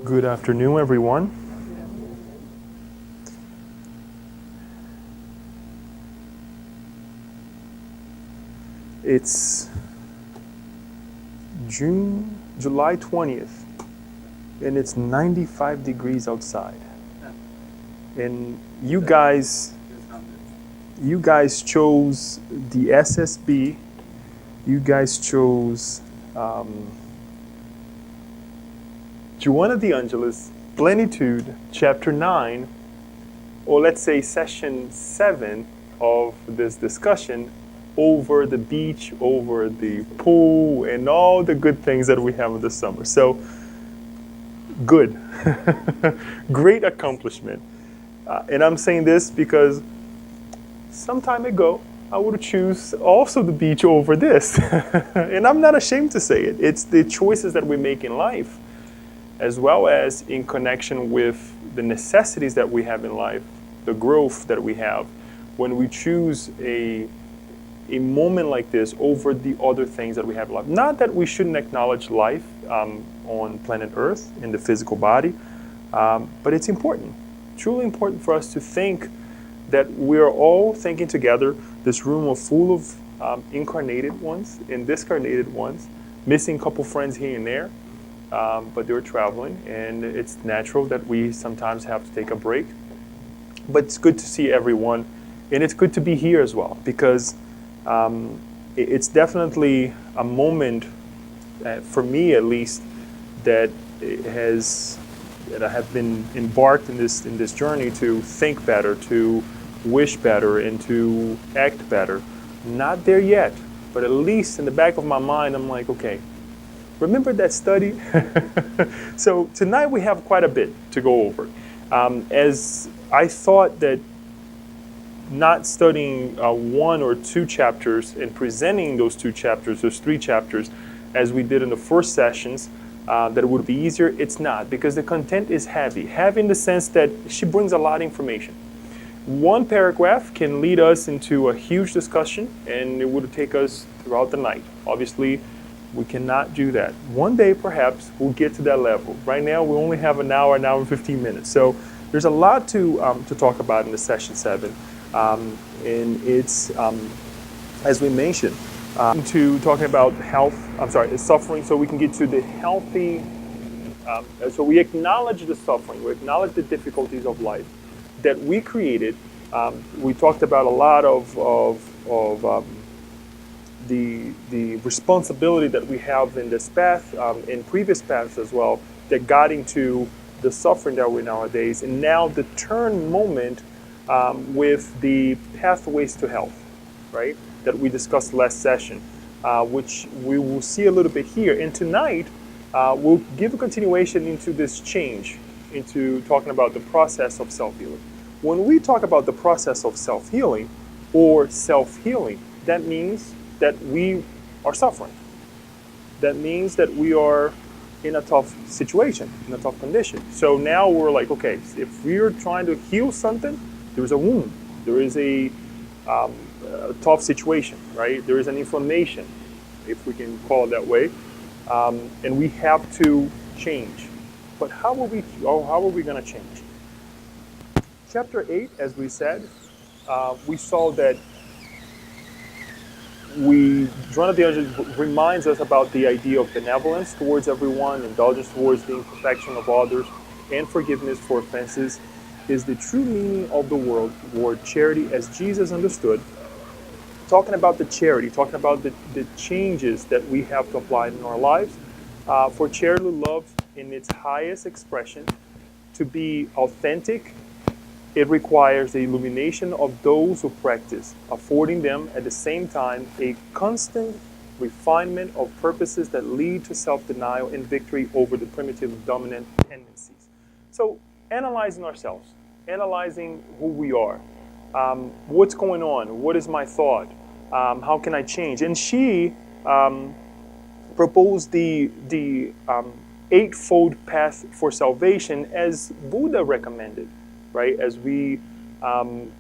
Good afternoon, everyone. It's July 20th, and it's 95 degrees outside. And you guys chose the SSB. You guys chose Joanna de Angelis, Plenitude, chapter 9, or let's say session 7 of this discussion, over the beach, over the pool, and all the good things that we have in the summer. So, good. Great accomplishment. And I'm saying this because some time ago, I would choose also the beach over this. And I'm not ashamed to say it. It's the choices that we make in life, as well as in connection with the necessities that we have in life, the growth that we have, when we choose a moment like this over the other things that we have in life. Not that we shouldn't acknowledge life on planet Earth, in the physical body, but it's important, truly important for us to think that we're all thinking together, this room is full of incarnated ones and discarnated ones, missing a couple friends here and there, but they're traveling, and it's natural that we sometimes have to take a break. But it's good to see everyone, and it's good to be here as well, because it's definitely a moment, for me at least, that I have been embarked in this journey to think better, to wish better, and to act better. Not there yet, but at least in the back of my mind, I'm like, okay, remember that study? So tonight we have quite a bit to go over. As I thought that not studying one or two chapters and presenting those two chapters, those three chapters, as we did in the first sessions, that it would be easier. It's not, because the content is heavy. Heavy in the sense that she brings a lot of information. One paragraph can lead us into a huge discussion, and it would take us throughout the night. Obviously, we cannot do that. One day, perhaps, we'll get to that level. Right now, we only have an hour and 15 minutes. So there's a lot to talk about in the session 7. And it's, as we mentioned, to talking about suffering, so we can get to the healthy, so we acknowledge the suffering, we acknowledge the difficulties of life that we created. We talked about a lot of the responsibility that we have in this path, in previous paths as well, that got into the suffering that we're nowadays, and now the turn moment with the pathways to health, right? That we discussed last session, which we will see a little bit here. And tonight, we'll give a continuation into this change, into talking about the process of self-healing. When we talk about the process of self-healing or self-healing, that means that we are suffering. That means that we are in a tough situation, in a tough condition. So now we're like, okay, if we're trying to heal something, there is a wound, there is a tough situation, right? There is an inflammation, if we can call it that way, and we have to change. But how are we going to change? Chapter 8, as we said, we saw that Joanna de Angelis reminds us about the idea of benevolence towards everyone, indulgence towards the imperfection of others, and forgiveness for offenses is the true meaning of the word charity as Jesus understood. Talking about the charity, talking about the changes that we have to apply in our lives. For charity love in its highest expression to be authentic, it requires the illumination of those who practice, affording them at the same time a constant refinement of purposes that lead to self-denial and victory over the primitive dominant tendencies. So analyzing ourselves, analyzing who we are, what's going on, what is my thought, how can I change? And she proposed the eightfold path for salvation as Buddha recommended. Right, as we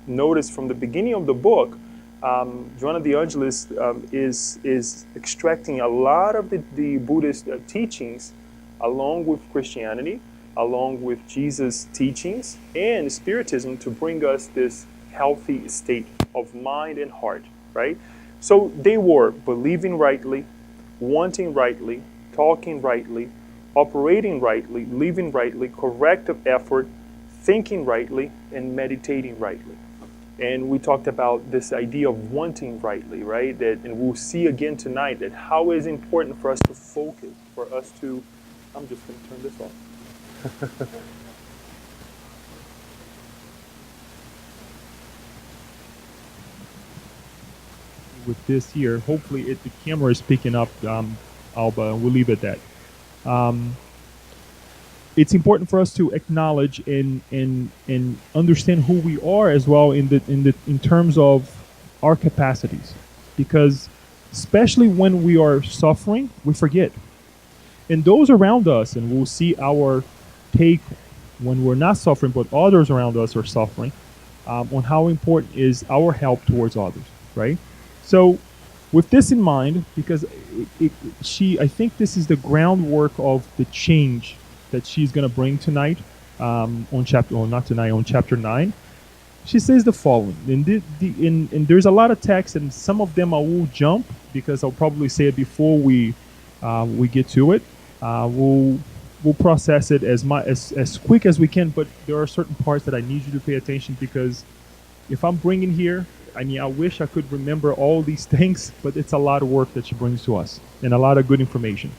noticed from the beginning of the book, Joanna de Angelis is extracting a lot of the Buddhist teachings along with Christianity, along with Jesus' teachings and Spiritism to bring us this healthy state of mind and heart, right? So they were believing rightly, wanting rightly, talking rightly, operating rightly, living rightly, corrective effort, thinking rightly, and meditating rightly. And we talked about this idea of wanting rightly, right? That, and we'll see again tonight that how is important for us to focus, for us to, I'm just going to turn this off. With this here, hopefully the camera is picking up, Alba, and we'll leave it at that. It's important for us to acknowledge and understand who we are as well in terms of our capacities, because especially when we are suffering, we forget, and those around us, and we'll see our take when we're not suffering, but others around us are suffering, on how important is our help towards others, right? So, with this in mind, because I think this is the groundwork of the change that she's going to bring tonight, on chapter, or not tonight, on chapter 9. She says the following, and there's a lot of text, and some of them I will jump because I'll probably say it before we get to it. We'll process it as quick as we can, but there are certain parts that I need you to pay attention, because if I'm bringing here, I mean, I wish I could remember all these things, but it's a lot of work that she brings to us and a lot of good information.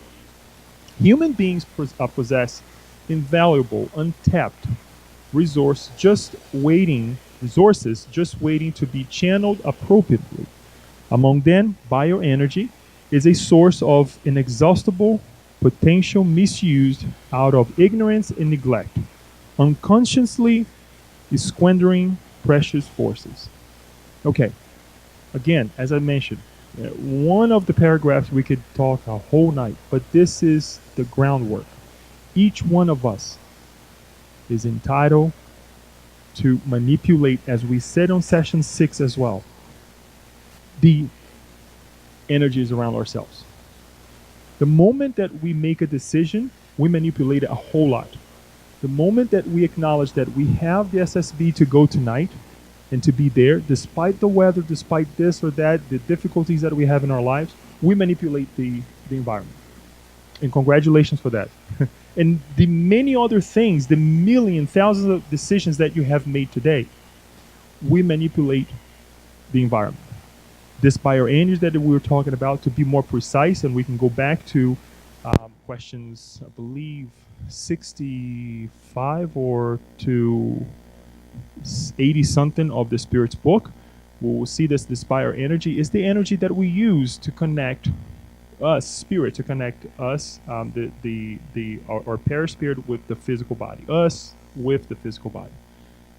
Human beings possess invaluable, untapped resources just waiting to be channeled appropriately. Among them, bioenergy is a source of inexhaustible potential misused out of ignorance and neglect, unconsciously squandering precious forces. Okay, again, as I mentioned, one of the paragraphs we could talk a whole night, but this is the groundwork. Each one of us is entitled to manipulate, as we said on session 6 as well, the energies around ourselves. The moment that we make a decision, we manipulate it a whole lot. The moment that we acknowledge that we have the SSB to go tonight and to be there, despite the weather, despite this or that, the difficulties that we have in our lives, we manipulate the environment. And congratulations for that. And the many other things, the million, thousands of decisions that you have made today, we manipulate the environment. This bioenergy that we were talking about, to be more precise, and we can go back to questions, I believe, 65 or to 80 something of the Spirit's book. We'll see this bioenergy is the energy that we use to connect us, Spirit, to connect us, our paraspirit with the physical body, us with the physical body.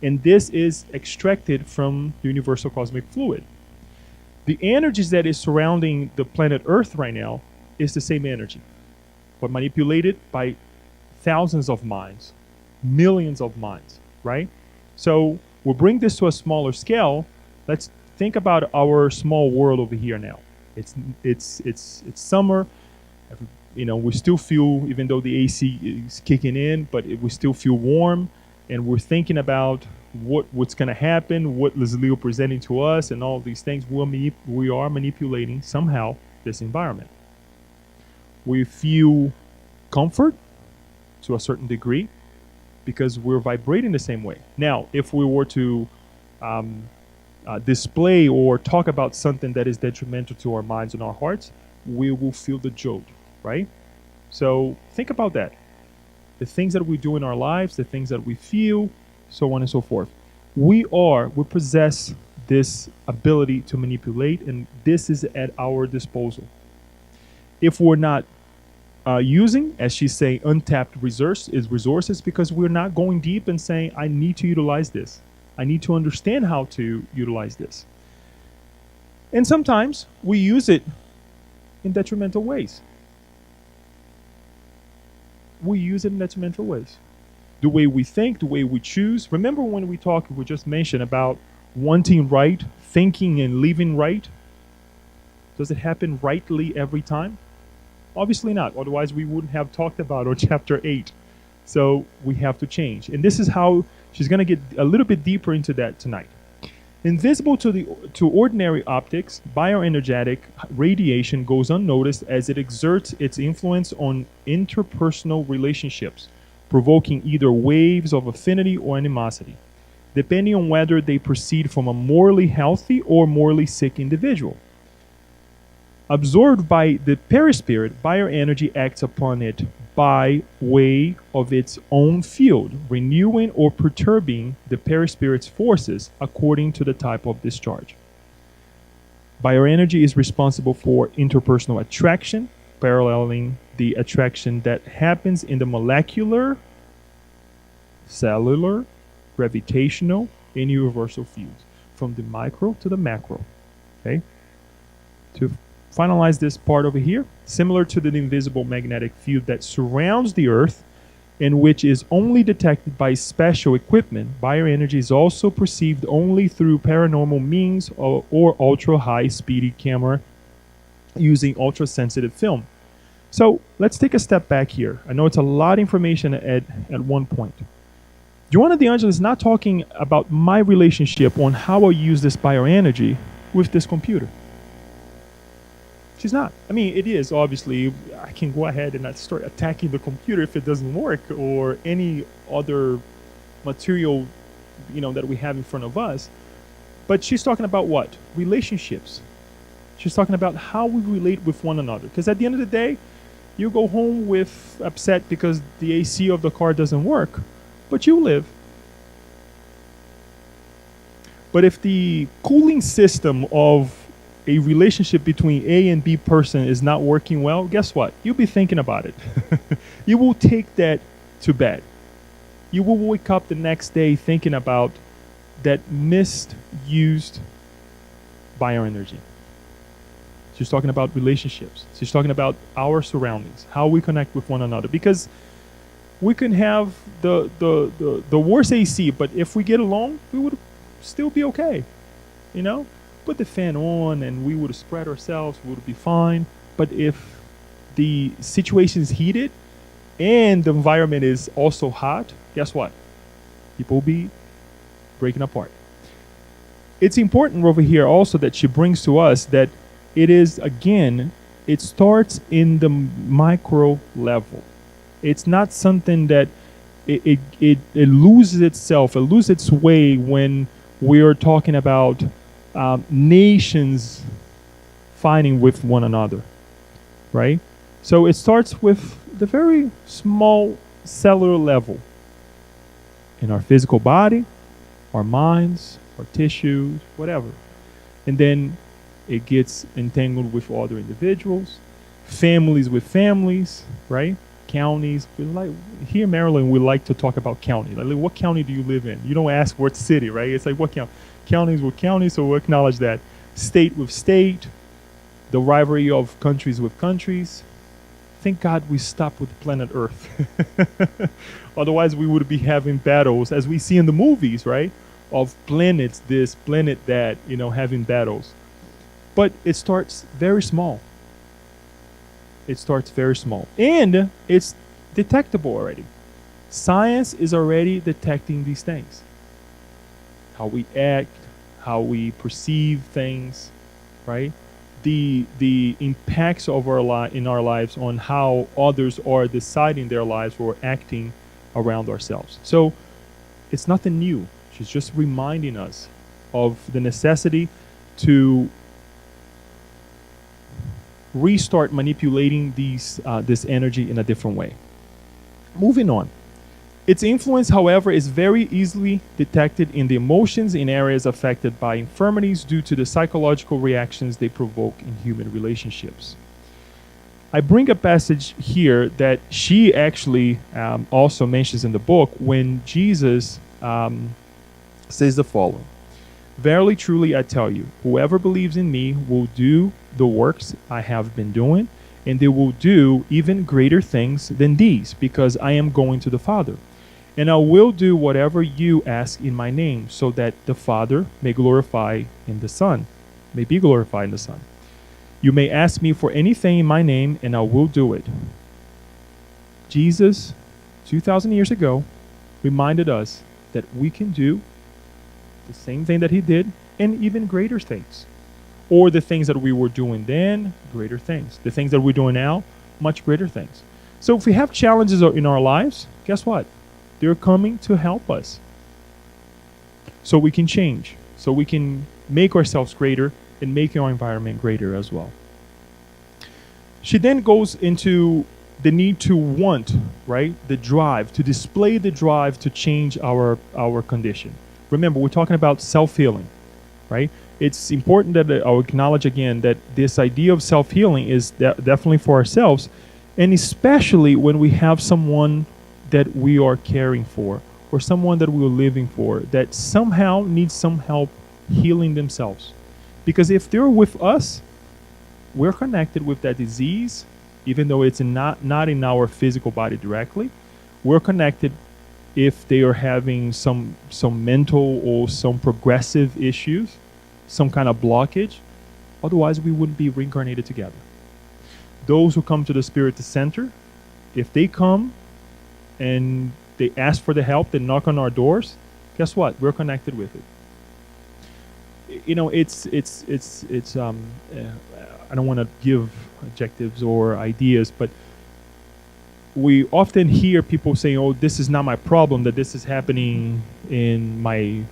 And this is extracted from the universal cosmic fluid. The energies that is surrounding the planet Earth right now is the same energy, but manipulated by thousands of minds, millions of minds, right? So we'll bring this to a smaller scale. Let's think about our small world over here now. It's summer. We still feel, even though the AC is kicking in, but we still feel warm, and we're thinking about what's going to happen, what is Leo presenting to us, and all these things. We are manipulating somehow this environment. We feel comfort to a certain degree because we're vibrating the same way. Now, if we were to display or talk about something that is detrimental to our minds and our hearts, we will feel the jolt, right? So think about that. The things that we do in our lives, the things that we feel, so on and so forth. We possess this ability to manipulate, and this is at our disposal. If we're not using, as she's saying, untapped resources, because we're not going deep and saying, I need to utilize this. I need to understand how to utilize this. And sometimes we use it in detrimental ways. The way we think, the way we choose. Remember when we just mentioned about wanting right, thinking and living right? Does it happen rightly every time? Obviously not. Otherwise, we wouldn't have talked about it on chapter 8. So we have to change. And this is how she's going to get a little bit deeper into that tonight. Invisible to ordinary optics, bioenergetic radiation goes unnoticed as it exerts its influence on interpersonal relationships, provoking either waves of affinity or animosity, depending on whether they proceed from a morally healthy or morally sick individual. Absorbed by the perispirit, bioenergy acts upon it by way of its own field, renewing or perturbing the perispirit's forces according to the type of discharge. Bioenergy is responsible for interpersonal attraction, paralleling the attraction that happens in the molecular, cellular, gravitational, and universal fields, from the micro to the macro. Okay? To finalize this part over here, similar to the invisible magnetic field that surrounds the Earth and which is only detected by special equipment, bioenergy is also perceived only through paranormal means or ultra-high speedy camera using ultra-sensitive film. So let's take a step back here. I know it's a lot of information at one point. Joanna D'Angelo is not talking about my relationship on how I use this bioenergy with this computer. She's not. I mean, it is, obviously. I can go ahead and start attacking the computer if it doesn't work, or any other material, that we have in front of us. But she's talking about what? Relationships. She's talking about how we relate with one another. Because at the end of the day, you go home with upset because the AC of the car doesn't work, but you live. But if the cooling system of a relationship between A and B person is not working well, guess what? You'll be thinking about it. You will take that to bed. You will wake up the next day thinking about that misused bioenergy. She's talking about relationships. She's talking about our surroundings, how we connect with one another. Because we can have the worst AC, but if we get along, we would still be okay. Put the fan on and we would spread ourselves, we would be fine. But if the situation is heated and the environment is also hot, guess what? People will be breaking apart. It's important over here also that she brings to us that it is, again, it starts in the micro level. It's not something that it loses itself, it loses its way when we are talking about nations fighting with one another, right? So it starts with the very small cellular level in our physical body, our minds, our tissues, whatever. And then it gets entangled with other individuals, families with families, right? Counties. Here in Maryland, we like to talk about county. Like, what county do you live in? You don't ask what city, right? It's like, what county? Counties with counties, so we'll acknowledge that. State with state, the rivalry of countries with countries. Thank God we stopped with planet Earth. Otherwise, we would be having battles, as we see in the movies, right? Of planets this, planet that, having battles. But it starts very small. It starts very small. And it's detectable already. Science is already detecting these things. How we act, how we perceive things, right? The impacts of in our lives on how others are deciding their lives or acting around ourselves. So it's nothing new. She's just reminding us of the necessity to restart manipulating this energy in a different way. Moving on. Its influence, however, is very easily detected in the emotions in areas affected by infirmities due to the psychological reactions they provoke in human relationships. I bring a passage here that she actually also mentions in the book when Jesus says the following. Verily, truly, I tell you, whoever believes in me will do the works I have been doing, and they will do even greater things than these, because I am going to the Father. And I will do whatever you ask in my name, so that the Father may glorify in the Son, may be glorified in the Son. You may ask me for anything in my name, and I will do it. Jesus 2,000 years ago reminded us that we can do the same thing that he did and even greater things. Or the things that we were doing then, greater things. The things that we're doing now, much greater things. So if we have challenges in our lives, guess what? They're coming to help us. So we can change. So we can make ourselves greater and make our environment greater as well. She then goes into the need to want, right? The drive, to display the drive to change our condition. Remember, we're talking about self-healing, right? It's important that I'll acknowledge again that this idea of self-healing is definitely for ourselves, and especially when we have someone that we are caring for or someone that we're living for that somehow needs some help healing themselves. Because if they're with us, we're connected with that disease, even though it's not in our physical body directly. We're connected if they are having some mental or some progressive issues, some kind of blockage. Otherwise, we wouldn't be reincarnated together. Those who come to the Spirit Center, if they come and they ask for the help, they knock on our doors, guess what? We're connected with it. You know, it's I don't want to give adjectives or ideas, but we often hear people saying, "Oh, this is not my problem, that this is happening in my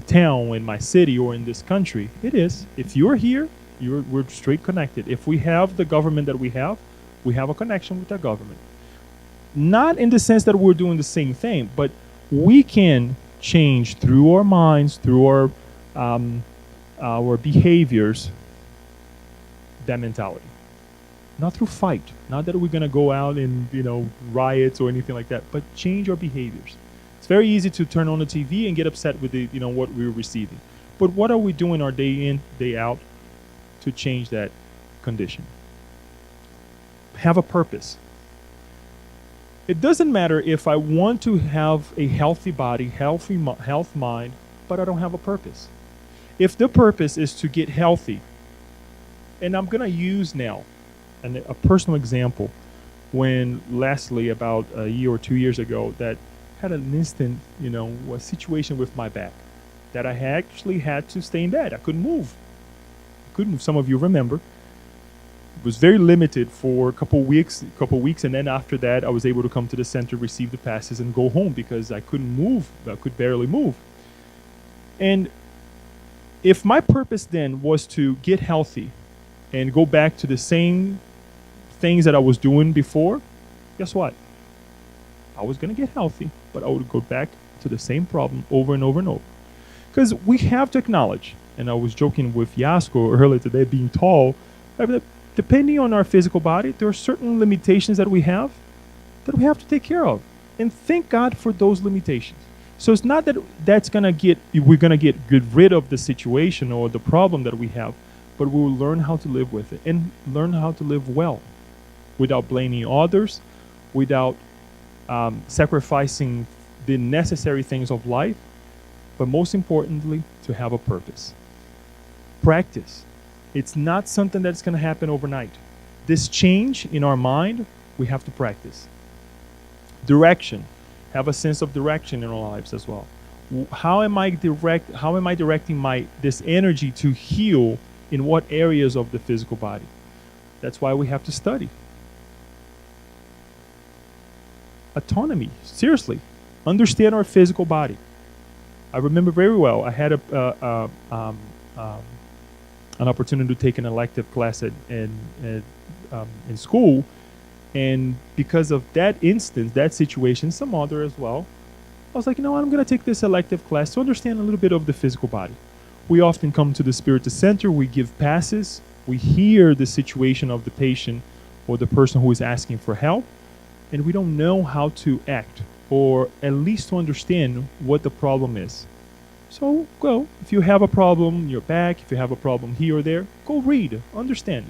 town, in my city, or in this country." It is. If you're here, we're straight connected. If we have the government that we have a connection with that government. Not in the sense that we're doing the same thing, but we can change through our minds, through our behaviors, that mentality. Not through fight. Not that we're going to go out and, riots or anything like that, but change our behaviors. It's very easy to turn on the TV and get upset with what we're receiving. But what are we doing our day in, day out to change that condition? Have a purpose. It doesn't matter if I want to have a healthy body, health mind, but I don't have a purpose. If the purpose is to get healthy, and I'm going to use now a personal example when Leslie, about a year or 2 years ago, that had an instant, a situation with my back that I actually had to stay in bed. I couldn't move. Some of you remember. It was very limited for a couple weeks, and then after that, I was able to come to the center, receive the passes, and go home because I couldn't move. I could barely move. And if my purpose then was to get healthy and go back to the same things that I was doing before, guess what? I was going to get healthy, but I would go back to the same problem over and over and over. Because we have to acknowledge, and I was joking with Yasko earlier today, being tall, depending on our physical body, there are certain limitations that we have to take care of. And thank God for those limitations. So it's not that we're going to get rid of the situation or the problem that we have, but we will learn how to live with it and learn how to live well without blaming others, without sacrificing the necessary things of life, but most importantly, to have a purpose. Practice. It's not something that's going to happen overnight. This change in our mind, we have to practice. Direction. Have a sense of direction in our lives as well. How am I directing this energy to heal in what areas of the physical body? That's why we have to study. Autonomy. Seriously. Understand our physical body. I remember very well, I had an opportunity to take an elective class in school, and because of that instance, that situation, some other as well, I was like, I'm going to take this elective class to understand a little bit of the physical body. We often come to the Spirit Center, we give passes, we hear the situation of the patient or the person who is asking for help, and we don't know how to act, or at least to understand what the problem is. So go. If you have a problem in your back, if you have a problem here or there, go read, understand.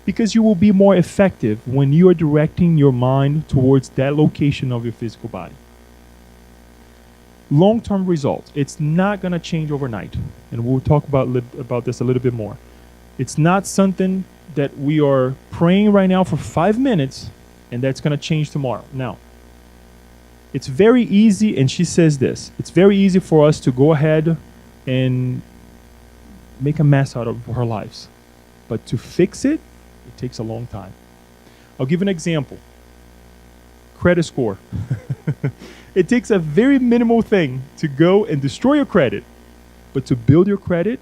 Because you will be more effective when you are directing your mind towards that location of your physical body. Long-term results. It's not going to change overnight. And we'll talk about this a little bit more. It's not something that we are praying right now for 5 minutes and that's going to change tomorrow. No. It's very easy, and she says this, it's very easy for us to go ahead and make a mess out of our lives. But to fix it, it takes a long time. I'll give an example. Credit score. It takes a very minimal thing to go and destroy your credit. But to build your credit,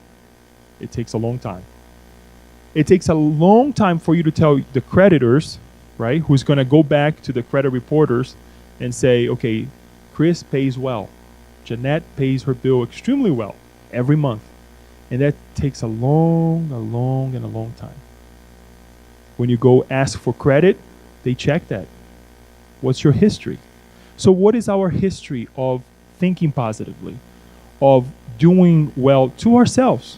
it takes a long time. It takes a long time for you to tell the creditors, right, who's going to go back to the credit reporters and say, okay, Chris pays well. Jeanette pays her bill extremely well every month. And that takes a long time. When you go ask for credit, they check that. What's your history? So what is our history of thinking positively, of doing well to ourselves?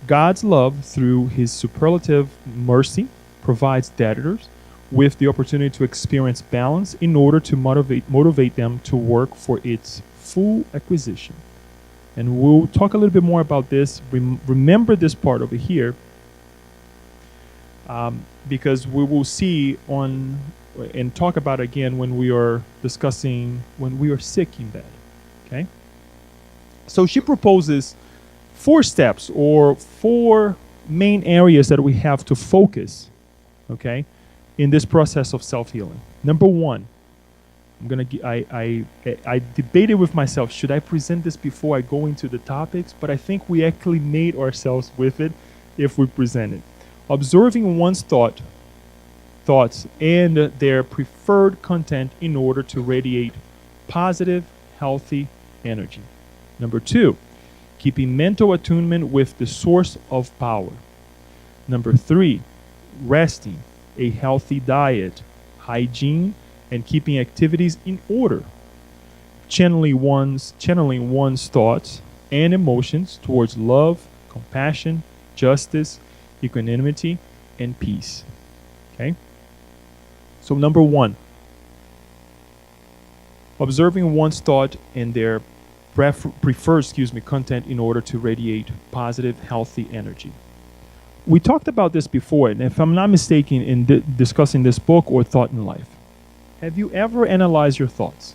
God's love, through his superlative mercy, provides debtors with the opportunity to experience balance in order to motivate them to work for its full acquisition. And we'll talk a little bit more about this. Remember this part over here, because we will see on and talk about it again when we are discussing when we are sick in bed. Okay? So she proposes 4 steps or 4 main areas that we have to focus, okay, in this process of self-healing. Number 1, I debated with myself, should I present this before I go into the topics? But I think we actually made ourselves with it if we present it. Observing one's thoughts and their preferred content in order to radiate positive, healthy energy. Number 2, keeping mental attunement with the source of power. Number 3, resting, a healthy diet, hygiene, and keeping activities in order. Channeling one's thoughts and emotions towards love, compassion, justice, equanimity, and peace. Okay? So number 1, observing one's thought and their preferred content in order to radiate positive, healthy energy. We talked about this before, and if I'm not mistaken, in discussing this book or Thought in Life. Have you ever analyzed your thoughts?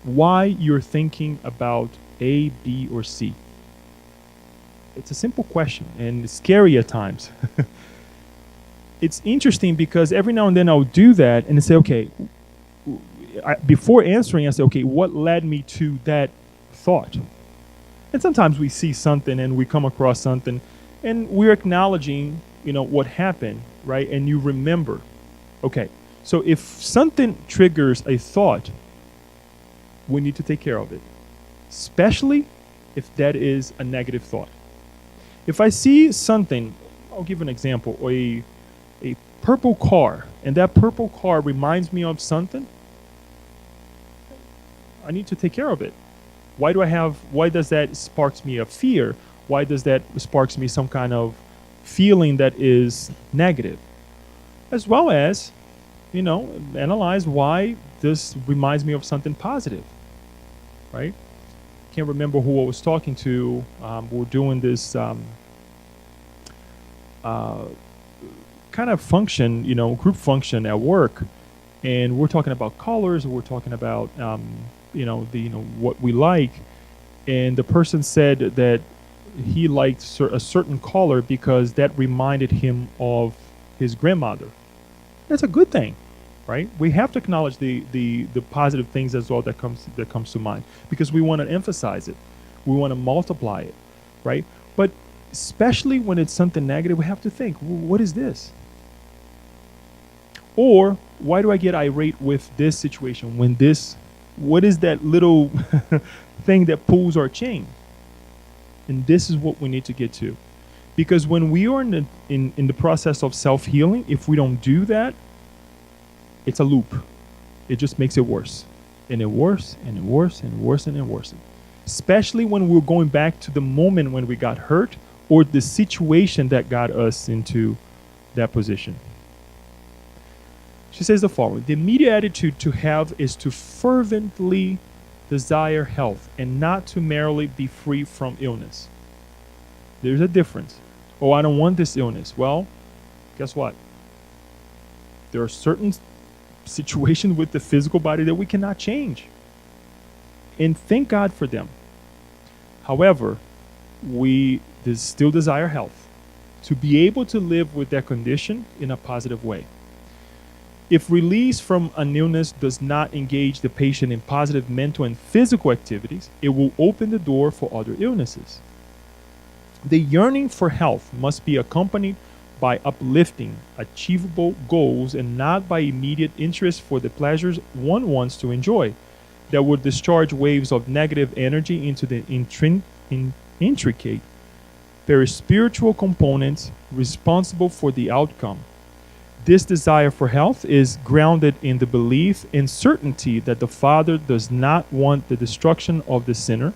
Why you're thinking about A, B, or C? It's a simple question, and it's scary at times. It's interesting because every now and then I'll do that and say, okay, before answering, I say, okay, what led me to that thought? And sometimes we see something and we come across something and we're acknowledging, what happened, right? And you remember, okay, so if something triggers a thought, we need to take care of it, especially if that is a negative thought. If I see something, I'll give an example, a purple car, and that purple car reminds me of something, I need to take care of it. Why does that sparks me a fear? Why does that sparks me some kind of feeling that is negative? As well as, analyze why this reminds me of something positive, right? Can't remember who I was talking to. We're doing this kind of function, group function at work, and we're talking about colors. We're talking about what we like, and the person said that he liked a certain color because that reminded him of his grandmother. That's a good thing, right? We have to acknowledge the positive things as well that comes to mind, because we want to emphasize it, we want to multiply it, right? But especially when it's something negative, we have to think, what is this? Or why do I get irate with this situation when what is that little thing that pulls our chain? And this is what we need to get to. Because when we are in the process of self-healing, if we don't do that, it's a loop. It just makes it worse. And it worse, and it worse, and worse, and it worse. Especially when we're going back to the moment when we got hurt or the situation that got us into that position. She says the following: the immediate attitude to have is to fervently desire health and not to merely be free from illness. There's a difference. Oh, I don't want this illness. Well, guess what? There are certain situations with the physical body that we cannot change. And thank God for them. However, we still desire health to be able to live with that condition in a positive way. If release from an illness does not engage the patient in positive mental and physical activities, it will open the door for other illnesses. The yearning for health must be accompanied by uplifting, achievable goals and not by immediate interest for the pleasures one wants to enjoy that would discharge waves of negative energy into the intricate, very spiritual components responsible for the outcome. This desire for health is grounded in the belief and certainty that the Father does not want the destruction of the sinner,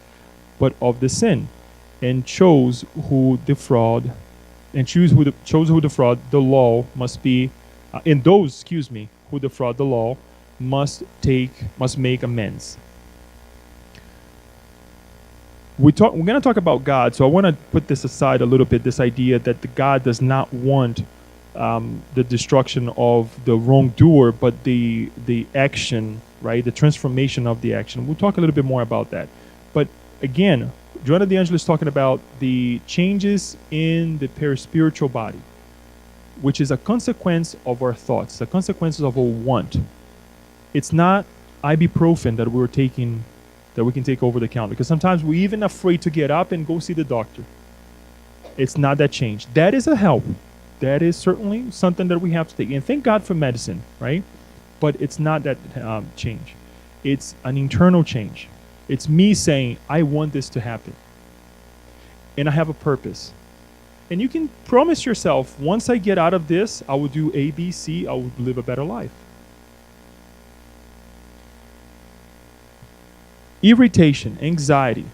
but of the sin, and chose who defraud, the law must be, and those, who defraud the law must make amends. We're going to talk about God, so I want to put this aside a little bit. This idea that the God does not want the destruction of the wrongdoer, but the action, right? The transformation of the action. We'll talk a little bit more about that. But again, Joanna D'Angelo is talking about the changes in the perispiritual body, which is a consequence of our thoughts, a consequence of our want. It's not ibuprofen that we're taking, that we can take over the counter, because sometimes we're even afraid to get up and go see the doctor. It's not that change. That is a help. That is certainly something that we have to take. And thank God for medicine, right? But it's not that change. It's an internal change. It's me saying, I want this to happen. And I have a purpose. And you can promise yourself, once I get out of this, I will do A, B, C, I will live a better life. Irritation, anxiety,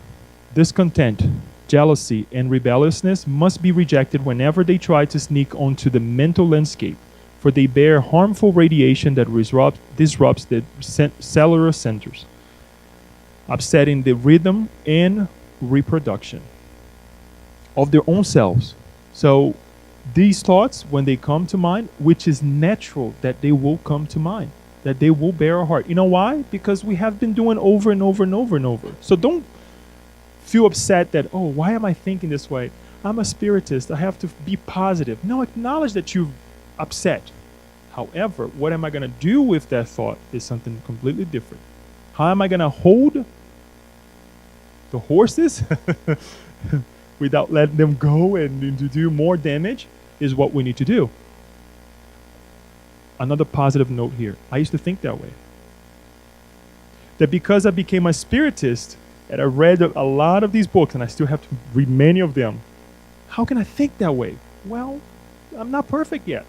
discontent, jealousy, and rebelliousness must be rejected whenever they try to sneak onto the mental landscape, for they bear harmful radiation that disrupts the cellular centers, upsetting the rhythm and reproduction of their own selves. So these thoughts, when they come to mind, which is natural that they will come to mind, that they will bear our heart. You know why? Because we have been doing over and over and over and over. So don't feel upset that, oh, why am I thinking this way? I'm a spiritist. I have to be positive. No, acknowledge that you're upset. However, what am I going to do with that thought is something completely different. How am I going to hold the horses without letting them go and to do more damage is what we need to do. Another positive note here. I used to think that way. That because I became a spiritist and I read a lot of these books, and I still have to read many of them, how can I think that way? Well, I'm not perfect yet.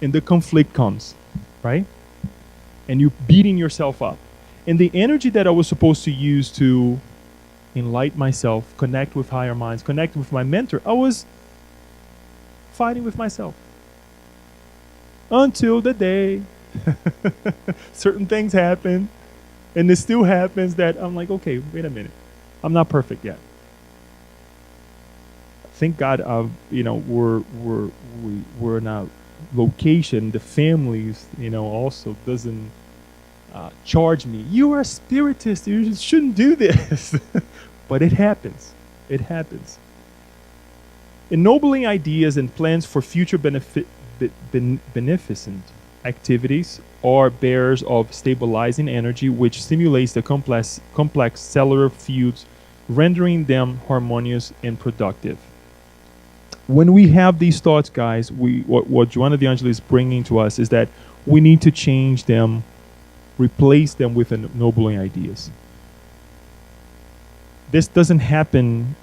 And the conflict comes, right? And you're beating yourself up. And the energy that I was supposed to use to enlighten myself, connect with higher minds, connect with my mentor, I was fighting with myself. Until the day certain things happen, and it still happens that I'm like, okay, wait a minute. I'm not perfect yet. Thank God, we're in a location. The families, also doesn't charge me. You are a spiritist. You shouldn't do this. But it happens. It happens. Ennobling ideas and plans for future beneficent activities are bearers of stabilizing energy, which stimulates the complex cellular fields, rendering them harmonious and productive. When we have these thoughts, guys, what Joanna D'Angelo is bringing to us is that we need to change them, replace them with ennobling ideas. This doesn't happen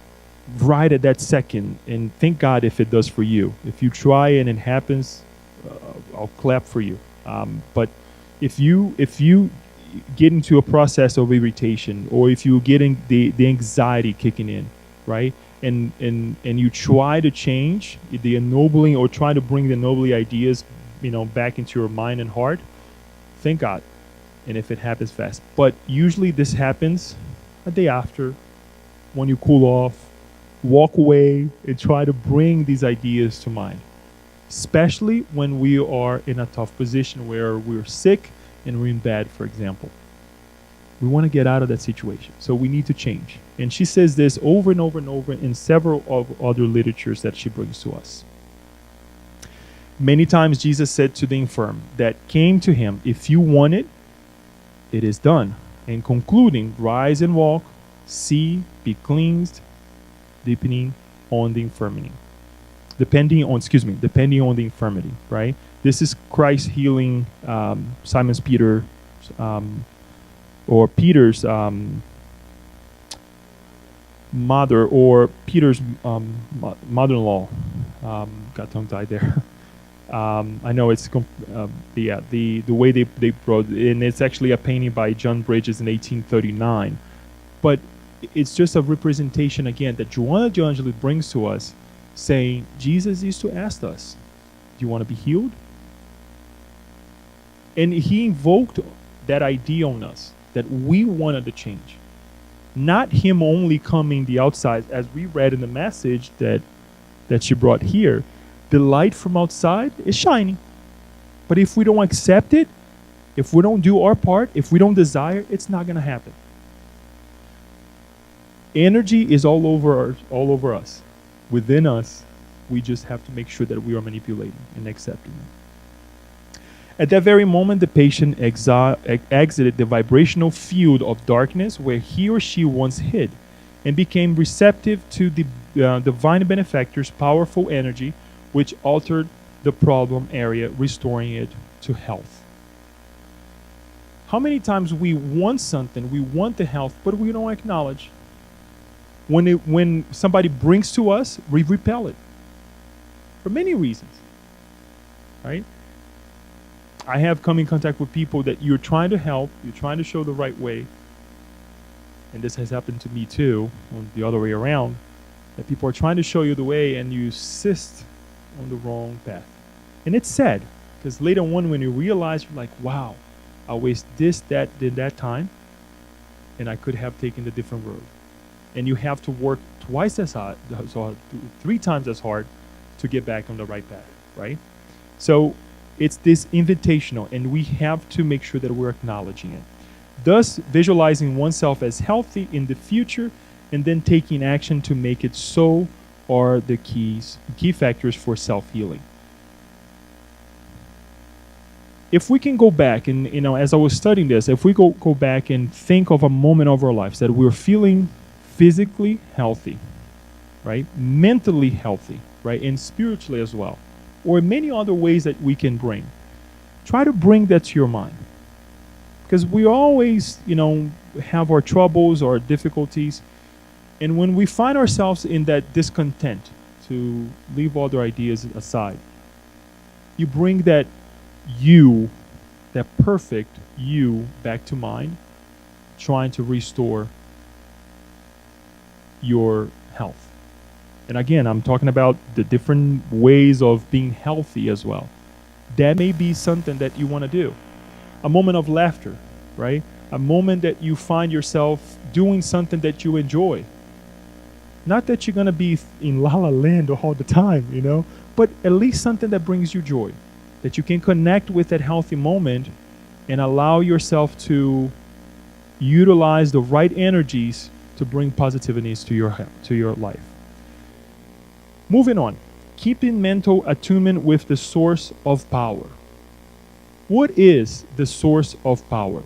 right at that second, and thank God if it does for you. If you try and it happens, I'll clap for you. But if you get into a process of irritation, or if you get in the anxiety kicking in, right, and you try to change the ennobling, or try to bring the ennobling ideas, back into your mind and heart, thank God. And if it happens fast, but usually this happens a day after, when you cool off, walk away, and try to bring these ideas to mind. especially when we are in a tough position where we're sick and we're in bed, for example. We want to get out of that situation, so we need to change. And she says this over and over and over in several of other literatures that she brings to us. Many times Jesus said to the infirm that came to him, if you want it, it is done. And concluding, rise and walk, see, be cleansed, depending on the infirmity. Depending on the infirmity, right? This is Christ healing Simon's Peter, or Peter's mother, or Peter's mother-in-law. Got tongue-tied there. I know it's the way they brought, and it's actually a painting by John Bridges in 1839, but it's just a representation again that Joanna de Angelis brings to us, saying Jesus used to ask us, "Do you want to be healed?" And he invoked that idea on us that we wanted to change, not him only coming the outside, as we read in the message that she brought here. The light from outside is shining. But if we don't accept it, if we don't do our part, if we don't desire, it's not going to happen. Energy is all over us. Within us, we just have to make sure that we are manipulating and accepting it. At that very moment, the patient exited the vibrational field of darkness where he or she once hid and became receptive to the divine benefactor's powerful energy, which altered the problem area, restoring it to health. How many times we want something, we want the health, but we don't acknowledge. When somebody brings to us, we repel it for many reasons, right? I have come in contact with people that you're trying to help, you're trying to show the right way, and this has happened to me too, on the other way around, that people are trying to show you the way and you insist on the wrong path. And it's sad, because later on when you realize, you're like, wow, I wasted this, that time, and I could have taken the different road. And you have to work twice as hard, 3 times as hard to get back on the right path, right? So it's this invitational, and we have to make sure that we're acknowledging it. Thus, visualizing oneself as healthy in the future and then taking action to make it so are the key factors for self-healing. If we can go back and, as I was studying this, if we go back and think of a moment of our lives that we're feeling physically healthy, right? Mentally healthy, right? And spiritually as well. Or many other ways that we can bring. Try to bring that to your mind. Because we always, have our troubles or difficulties. And when we find ourselves in that discontent, to leave other ideas aside, you bring that perfect you back to mind, trying to restore your health. And again, I'm talking about the different ways of being healthy as well. That may be something that you want to do. A moment of laughter, right? A moment that you find yourself doing something that you enjoy. Not that you're going to be in la la land all the time, but at least something that brings you joy. That you can connect with that healthy moment and allow yourself to utilize the right energies to bring positiveness to your life. Moving on, keeping mental attunement with the source of power. What is the source of power?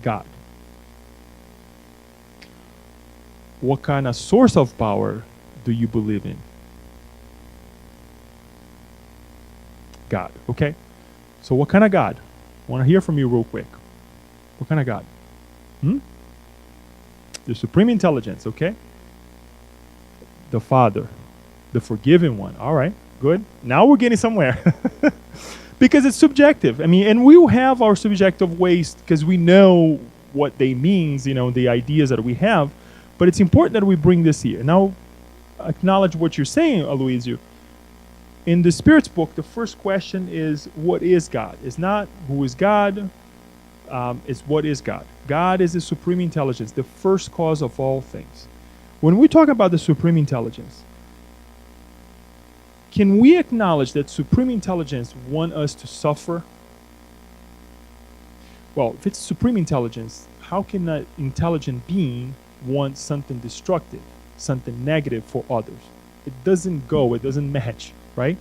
God. What kind of source of power do you believe in? God, okay? So what kind of God? I want to hear from you real quick. What kind of God? The supreme intelligence, okay? The Father, the forgiving one. All right, good. Now we're getting somewhere. Because it's subjective. And we will have our subjective ways because we know what they mean, the ideas that we have. But it's important that we bring this here. Now, acknowledge what you're saying, Aloysio. In the Spirit's book, the first question is, what is God? It's not who is God, it's what is God. God is the supreme intelligence, the first cause of all things. When we talk about the supreme intelligence, Can we acknowledge that supreme intelligence want us to suffer? Well, if it's supreme intelligence, how can an intelligent being want something destructive, something negative for others? It doesn't go, it doesn't match, right?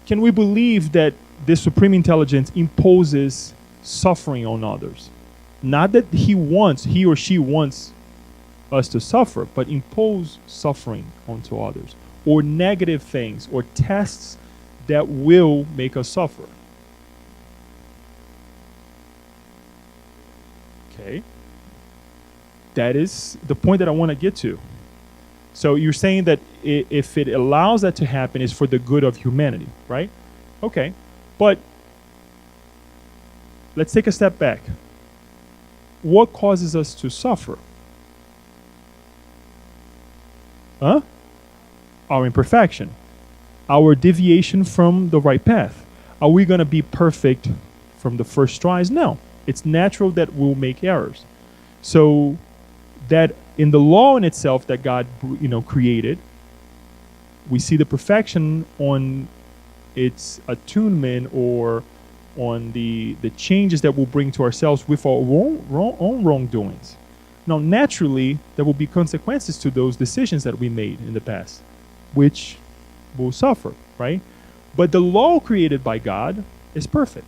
Can we believe that this supreme intelligence imposes suffering on others? Not that he or she wants us to suffer, but impose suffering onto others, or negative things, or tests that will make us suffer. Okay. That is the point that I want to get to. So you're saying that if it allows that to happen, it's for the good of humanity, right? Okay. But let's take a step back. What causes us to suffer? Huh? Our imperfection, our deviation from the right path. Are we going to be perfect from the first tries? No. It's natural that we'll make errors. So that in the law in itself that God, created, we see the perfection on its attunement or on the changes that we'll bring to ourselves with our own wrongdoings. Now, naturally, there will be consequences to those decisions that we made in the past, which will suffer, right? But the law created by God is perfect.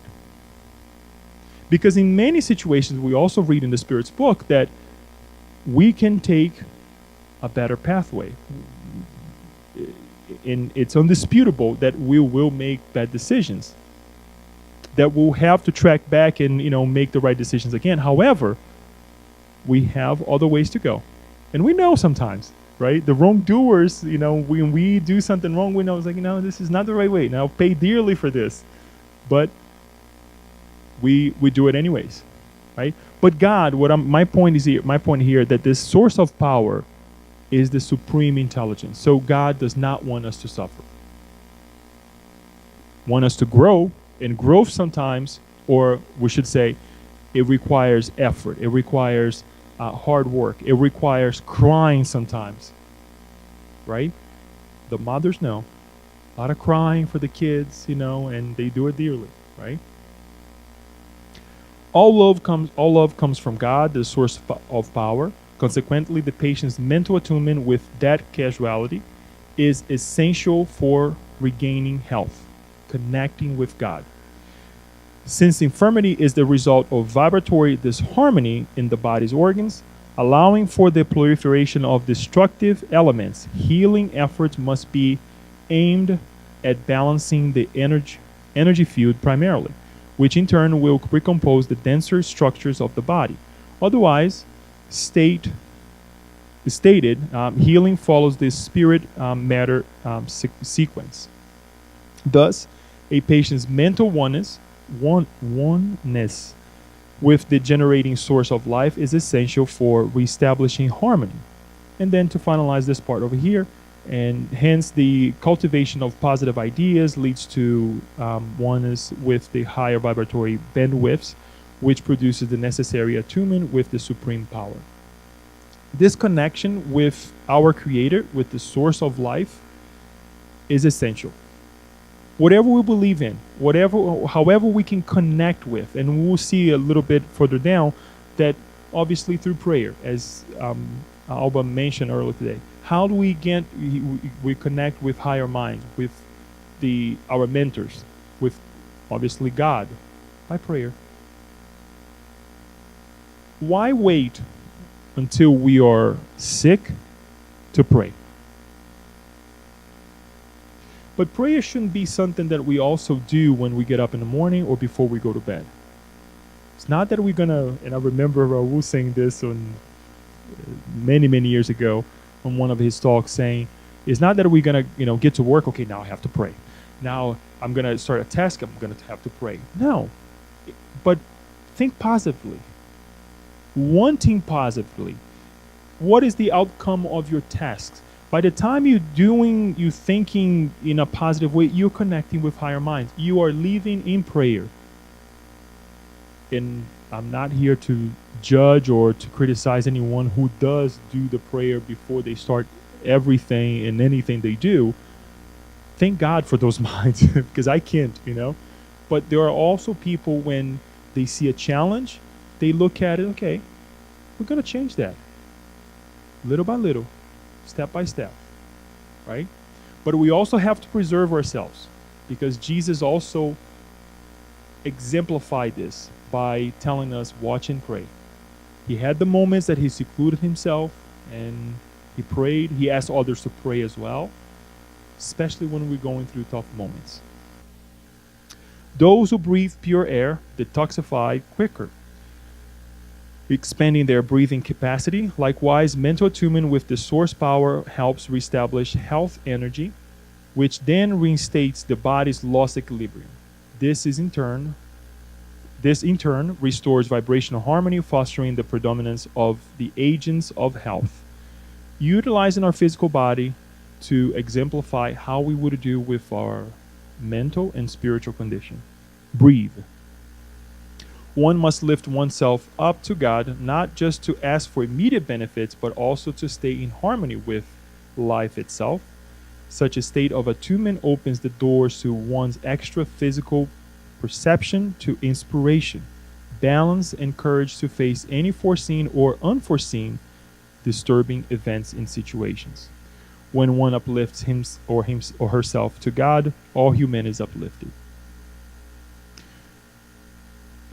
Because in many situations, we also read in the Spirit's book that we can take a better pathway. And it's undisputable that we will make bad decisions, that we'll have to track back and make the right decisions again. However, we have other ways to go. And we know sometimes, right? The wrongdoers, when we do something wrong, we know it's like, this is not the right way. Now pay dearly for this. But we do it anyways, right? But God, my point here that this source of power is the supreme intelligence. So God does not want us to suffer. Want us to grow, and growth sometimes, or we should say, it requires effort. It requires hard work. It requires crying sometimes, right? The mothers know. A lot of crying for the kids, and they do it dearly, right? All love comes from God, the source of power. Consequently, the patient's mental attunement with that causality is essential for regaining health, connecting with God. Since infirmity is the result of vibratory disharmony in the body's organs, allowing for the proliferation of destructive elements, healing efforts must be aimed at balancing the energy field primarily, which in turn will recompose the denser structures of the body. Otherwise, stated, healing follows the spirit matter sequence. Thus, a patient's mental oneness with the generating source of life is essential for reestablishing harmony. And then to finalize this part over here, and hence the cultivation of positive ideas leads to oneness with the higher vibratory bandwidths, which produces the necessary attunement with the supreme power. This connection with our Creator, with the source of life, is essential. Whatever we believe in, however we can connect with, and we'll see a little bit further down that obviously through prayer, as Alba mentioned earlier today. How do we connect with higher minds, with our mentors, with obviously God? By prayer. Why wait until we are sick to pray? But prayer shouldn't be something that we also do when we get up in the morning or before we go to bed. It's not that we're gonna, and I remember Raul saying this on many, many years ago on one of his talks, saying, it's not that we're gonna, get to work, okay, now I have to pray. Now I'm gonna start a task, I'm gonna have to pray. No. But think positively. Wanting positively. What is the outcome of your tasks? By the time you're thinking in a positive way, you're connecting with higher minds. You are living in prayer. And I'm not here to judge or to criticize anyone who does do the prayer before they start everything and anything they do. Thank God for those minds because I can't, But there are also people when they see a challenge, they look at it, okay, we're going to change that little by little, step by step, right? But we also have to preserve ourselves because Jesus also exemplified this by telling us, watch and pray. He had the moments that he secluded himself and he prayed. He asked others to pray as well, especially when we're going through tough moments. Those who breathe pure air detoxify quicker, expanding their breathing capacity. Likewise, mental attunement with the source power helps reestablish health energy, which then reinstates the body's lost equilibrium. This in turn restores vibrational harmony, fostering the predominance of the agents of health. Utilizing our physical body to exemplify how we would do with our mental and spiritual condition. Breathe. One must lift oneself up to God, not just to ask for immediate benefits, but also to stay in harmony with life itself. Such a state of attunement opens the doors to one's extra physical perception to inspiration, balance, and courage to face any foreseen or unforeseen disturbing events and situations. When one uplifts him or herself to God, all human is uplifted.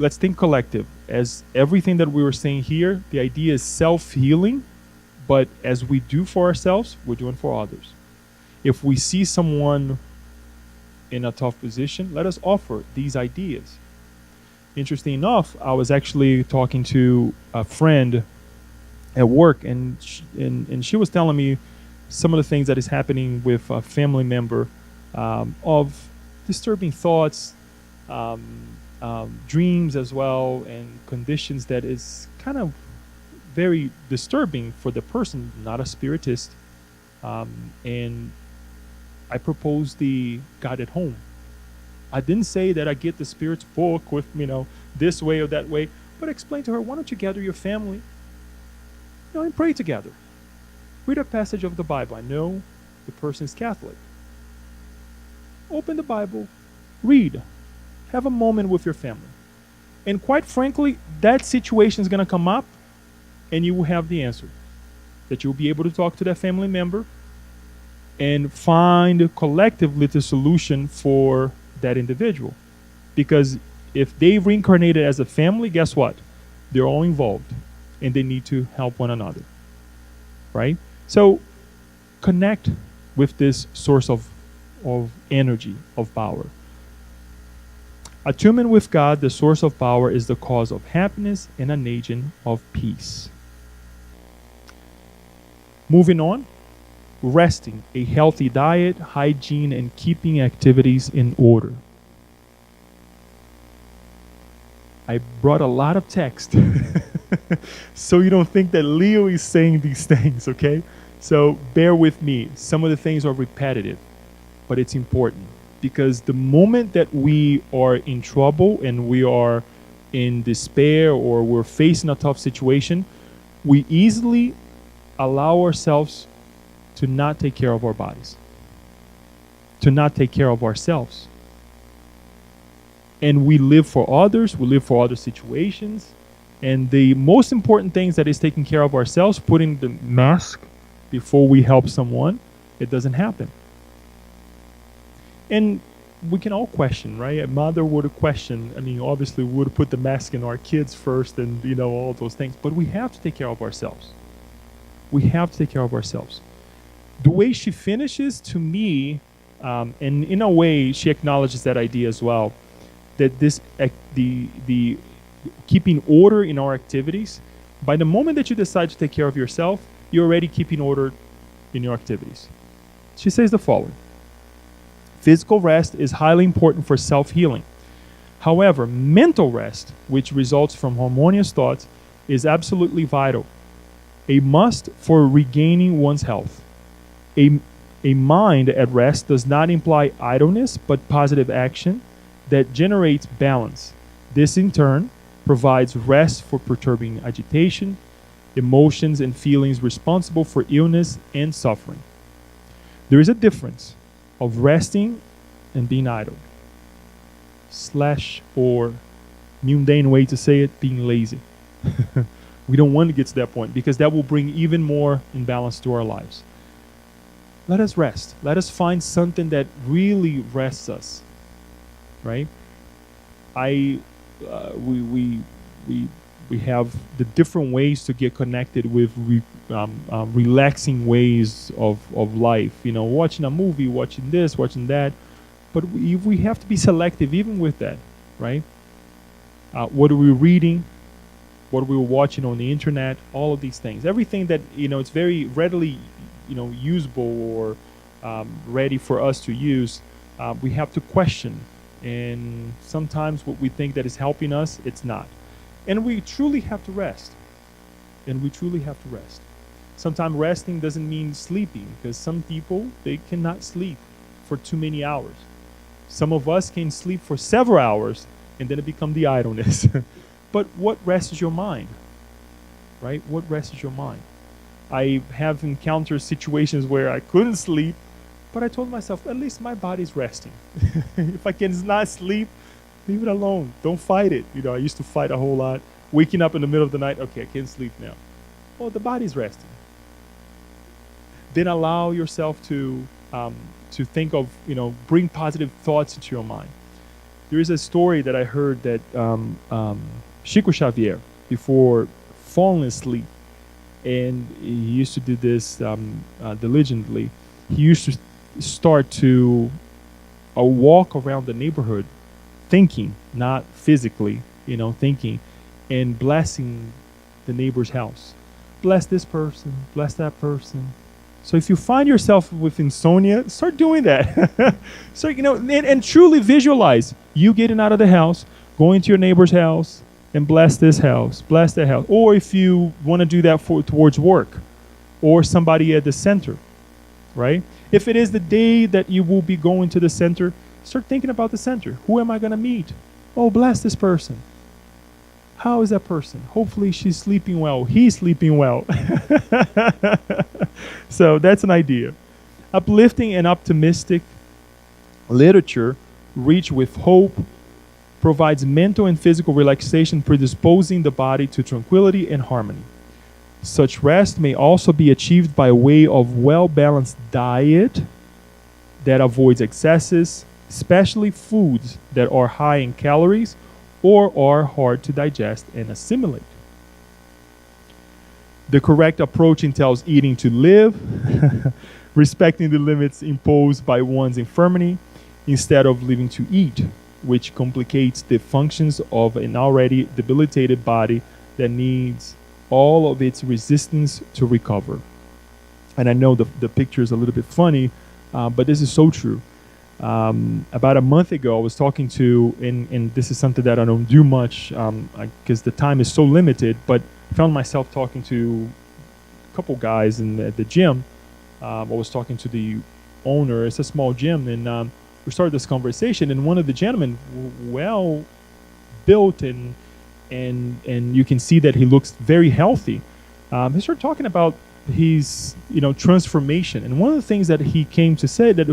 Let's think collective. As everything that we were saying here, the idea is self-healing, but as we do for ourselves, we're doing for others. If we see someone in a tough position, let us offer these ideas. Interesting enough, I was actually talking to a friend at work, and she was telling me some of the things that is happening with a family member, of disturbing thoughts, dreams as well, and conditions that is kind of very disturbing for the person, not a spiritist. And I proposed the God at home. I didn't say that I get the Spirit's book with, this way or that way, but explain to her, why don't you gather your family, and pray together. Read a passage of the Bible. I know the person is Catholic. Open the Bible, read, have a moment with your family. And quite frankly, that situation is going to come up and you will have the answer. That you'll be able to talk to that family member and find collectively the solution for that individual. Because if they reincarnated as a family, guess what? They're all involved and they need to help one another. Right? So connect with this source of energy, of power. Attunement with God, the source of power, is the cause of happiness and an agent of peace. Moving on, resting, a healthy diet, hygiene, and keeping activities in order. I brought a lot of text so you don't think that Leo is saying these things, okay? So bear with me. Some of the things are repetitive, but it's important because the moment that we are in trouble and we are in despair or we're facing a tough situation, we easily allow ourselves to not take care of our bodies, to not take care of ourselves. And we live for others, we live for other situations. And the most important things that is taking care of ourselves, putting the mask before we help someone, it doesn't happen. And we can all question, right? A mother would question, obviously we would put the mask in our kids first and, all those things. But we have to take care of ourselves. We have to take care of ourselves. The way she finishes, to me, and in a way she acknowledges that idea as well, that the keeping order in our activities, by the moment that you decide to take care of yourself, you're already keeping order in your activities. She says the following: physical rest is highly important for self-healing. However, mental rest, which results from harmonious thoughts, is absolutely vital, a must for regaining one's health. A mind at rest does not imply idleness, but positive action that generates balance. This in turn provides rest for perturbing agitation, emotions and feelings responsible for illness and suffering. There is a difference of resting and being idle, slash, or mundane way to say it, being lazy. We don't want to get to that point because that will bring even more imbalance to our lives. Let us rest. Let us find something that really rests us, right? We have the different ways to get connected with relaxing ways of life. You know, watching a movie, watching this, watching that. But we have to be selective even with that, right? What are we reading? What we were watching on the internet, all of these things, everything that, you know, it's very readily, you know, usable or ready for us to use, we have to question. And sometimes what we think that is helping us, it's not. And we truly have to rest. Sometimes resting doesn't mean sleeping, because some people, they cannot sleep for too many hours. Some of us can sleep for several hours and then it becomes the idleness. But what rests your mind, right? What rests your mind? I have encountered situations where I couldn't sleep, but I told myself, at least my body's resting. If I cannot sleep, leave it alone. Don't fight it. You know, I used to fight a whole lot. Waking up in the middle of the night, okay, I can't sleep now. Well, the body's resting. Then allow yourself to think of, you know, bring positive thoughts into your mind. There is a story that I heard that Chico Xavier, before falling asleep, and he used to do this diligently, he used to start to walk around the neighborhood thinking, not physically, you know, thinking, and blessing the neighbor's house. Bless this person, bless that person. So if you find yourself with insomnia, start doing that. So, you know, and truly visualize you getting out of the house, going to your neighbor's house, and bless this house, bless that house. Or if you want to do that towards work or somebody at the center, right? If it is the day that you will be going to the center, start thinking about the center. Who am I going to meet? Oh, bless this person. How is that person? Hopefully she's sleeping well. He's sleeping well. So that's an idea. Uplifting and optimistic literature, rich with hope, provides mental and physical relaxation, predisposing the body to tranquility and harmony. Such rest may also be achieved by way of well-balanced diet that avoids excesses, especially foods that are high in calories or are hard to digest and assimilate. The correct approach entails eating to live, respecting the limits imposed by one's infirmity, instead of living to eat, which complicates the functions of an already debilitated body that needs all of its resistance to recover. And I know the picture is a little bit funny, but this is so true. About a month ago, I was talking to, and this is something that I don't do much because the time is so limited, but I found myself talking to a couple guys at the gym. I was talking to the owner. It's a small gym, and we started this conversation, and one of the gentlemen, well built, and you can see that he looks very healthy. He started talking about his, you know, transformation, and one of the things that he came to say that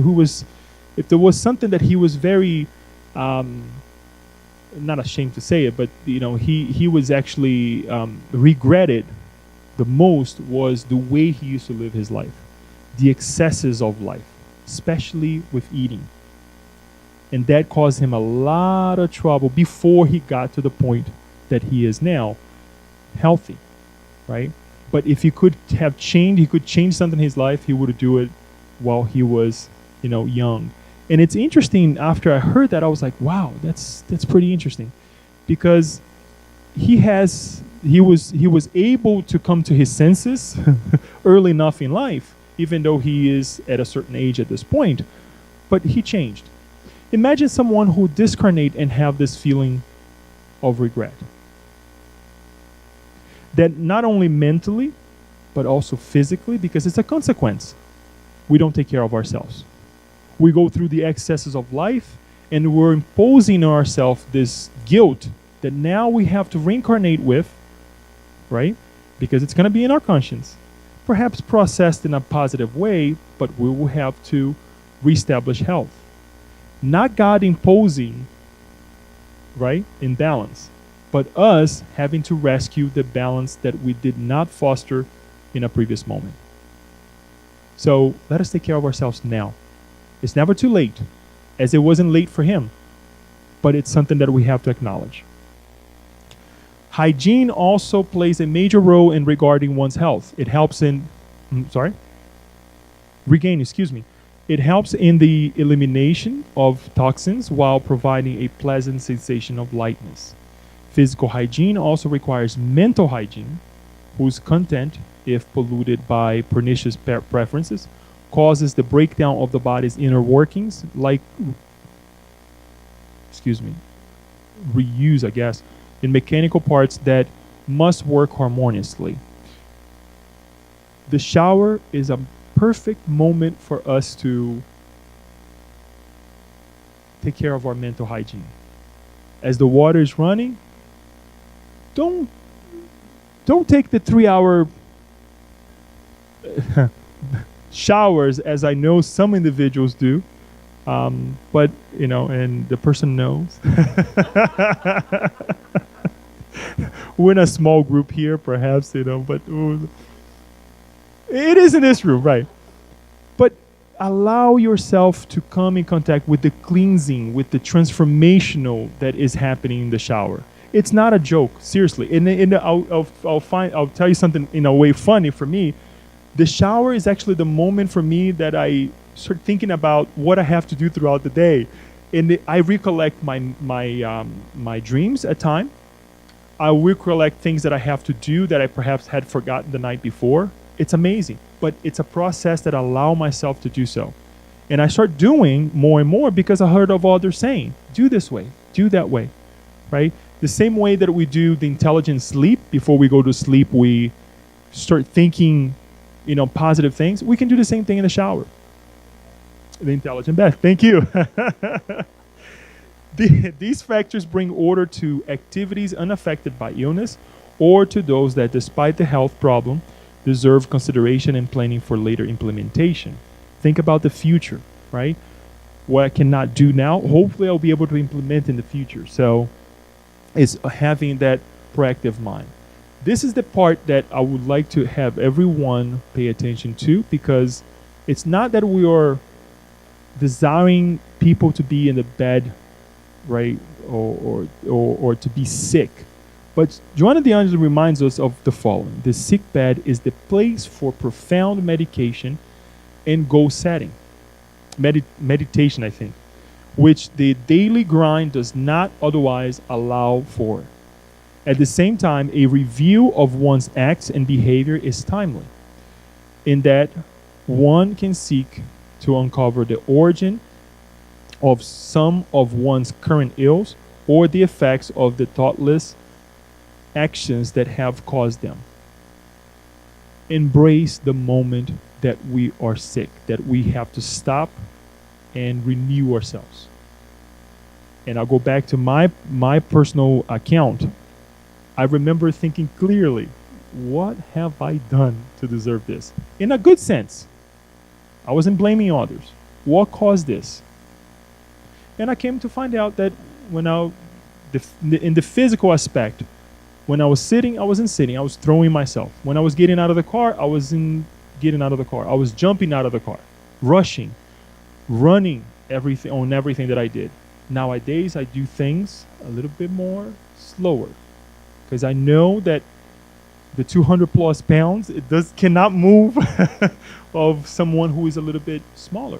if there was something that he was very not ashamed to say it, but you know, he was actually regretted the most was the way he used to live his life, the excesses of life, especially with eating. And that caused him a lot of trouble before he got to the point that he is now, healthy, right? But if he could have changed, he could change something in his life, he would do it while he was, you know, young. And it's interesting, after I heard that, I was like, wow, that's pretty interesting. Because he was able to come to his senses early enough in life, even though he is at a certain age at this point, but he changed. Imagine someone who discarnate and have this feeling of regret. That not only mentally, but also physically, because it's a consequence. We don't take care of ourselves. We go through the excesses of life, and we're imposing on ourselves this guilt that now we have to reincarnate with, right? because it's going to be in our conscience, perhaps processed in a positive way, but we will have to reestablish health. Not God imposing, right, imbalance, but us having to rescue the balance that we did not foster in a previous moment. So let us take care of ourselves now. It's never too late, as it wasn't late for him, but it's something that we have to acknowledge. Hygiene also plays a major role in regarding one's health. It helps in, It helps in the elimination of toxins while providing a pleasant sensation of lightness. Physical hygiene also requires mental hygiene, whose content, if polluted by pernicious preferences, causes the breakdown of the body's inner workings, like, reuse, I guess, in mechanical parts that must work harmoniously. The shower is a perfect moment for us to take care of our mental hygiene. As the water is running, don't take the 3-hour showers, as I know some individuals do. But, and the person knows. We're in a small group here, perhaps, but it is in this room, right? But allow yourself to come in contact with the cleansing, with the transformational that is happening in the shower. It's not a joke, seriously. I'll tell you something in a way funny for me. The shower is actually the moment for me that I start thinking about what I have to do throughout the day, and I recollect my dreams at time. I recollect things that I have to do that I perhaps had forgotten the night before. It's amazing, but it's a process that I allow myself to do so. And I start doing more and more because I heard of others saying, do this way, do that way, right? The same way that we do the intelligent sleep. Before we go to sleep, we start thinking, positive things. We can do the same thing in the shower. The intelligent bath. Thank you. These factors bring order to activities unaffected by illness, or to those that, despite the health problem, deserve consideration and planning for later implementation. Think about the future, right? What I cannot do now, hopefully I'll be able to implement in the future. So it's having that proactive mind. This is the part that I would like to have everyone pay attention to, because it's not that we are desiring people to be in the bed, right, or to be sick. But Joanna de Angelis reminds us of the following. The sick bed is the place for profound medication and goal setting. Meditation, I think, which the daily grind does not otherwise allow for. At the same time, a review of one's acts and behavior is timely, in that one can seek to uncover the origin of some of one's current ills, or the effects of the thoughtless actions that have caused them. Embrace the moment that we are sick, that we have to stop and renew ourselves. And I'll go back to my personal account. I remember thinking clearly, what have I done to deserve this? In a good sense. I wasn't blaming others. What caused this? And I came to find out that in the physical aspect, when I was sitting, I wasn't sitting. I was throwing myself. When I was getting out of the car, I wasn't getting out of the car. I was jumping out of the car, rushing, running everything that I did. Nowadays, I do things a little bit more slower, because I know that the 200 plus pounds, cannot move of someone who is a little bit smaller.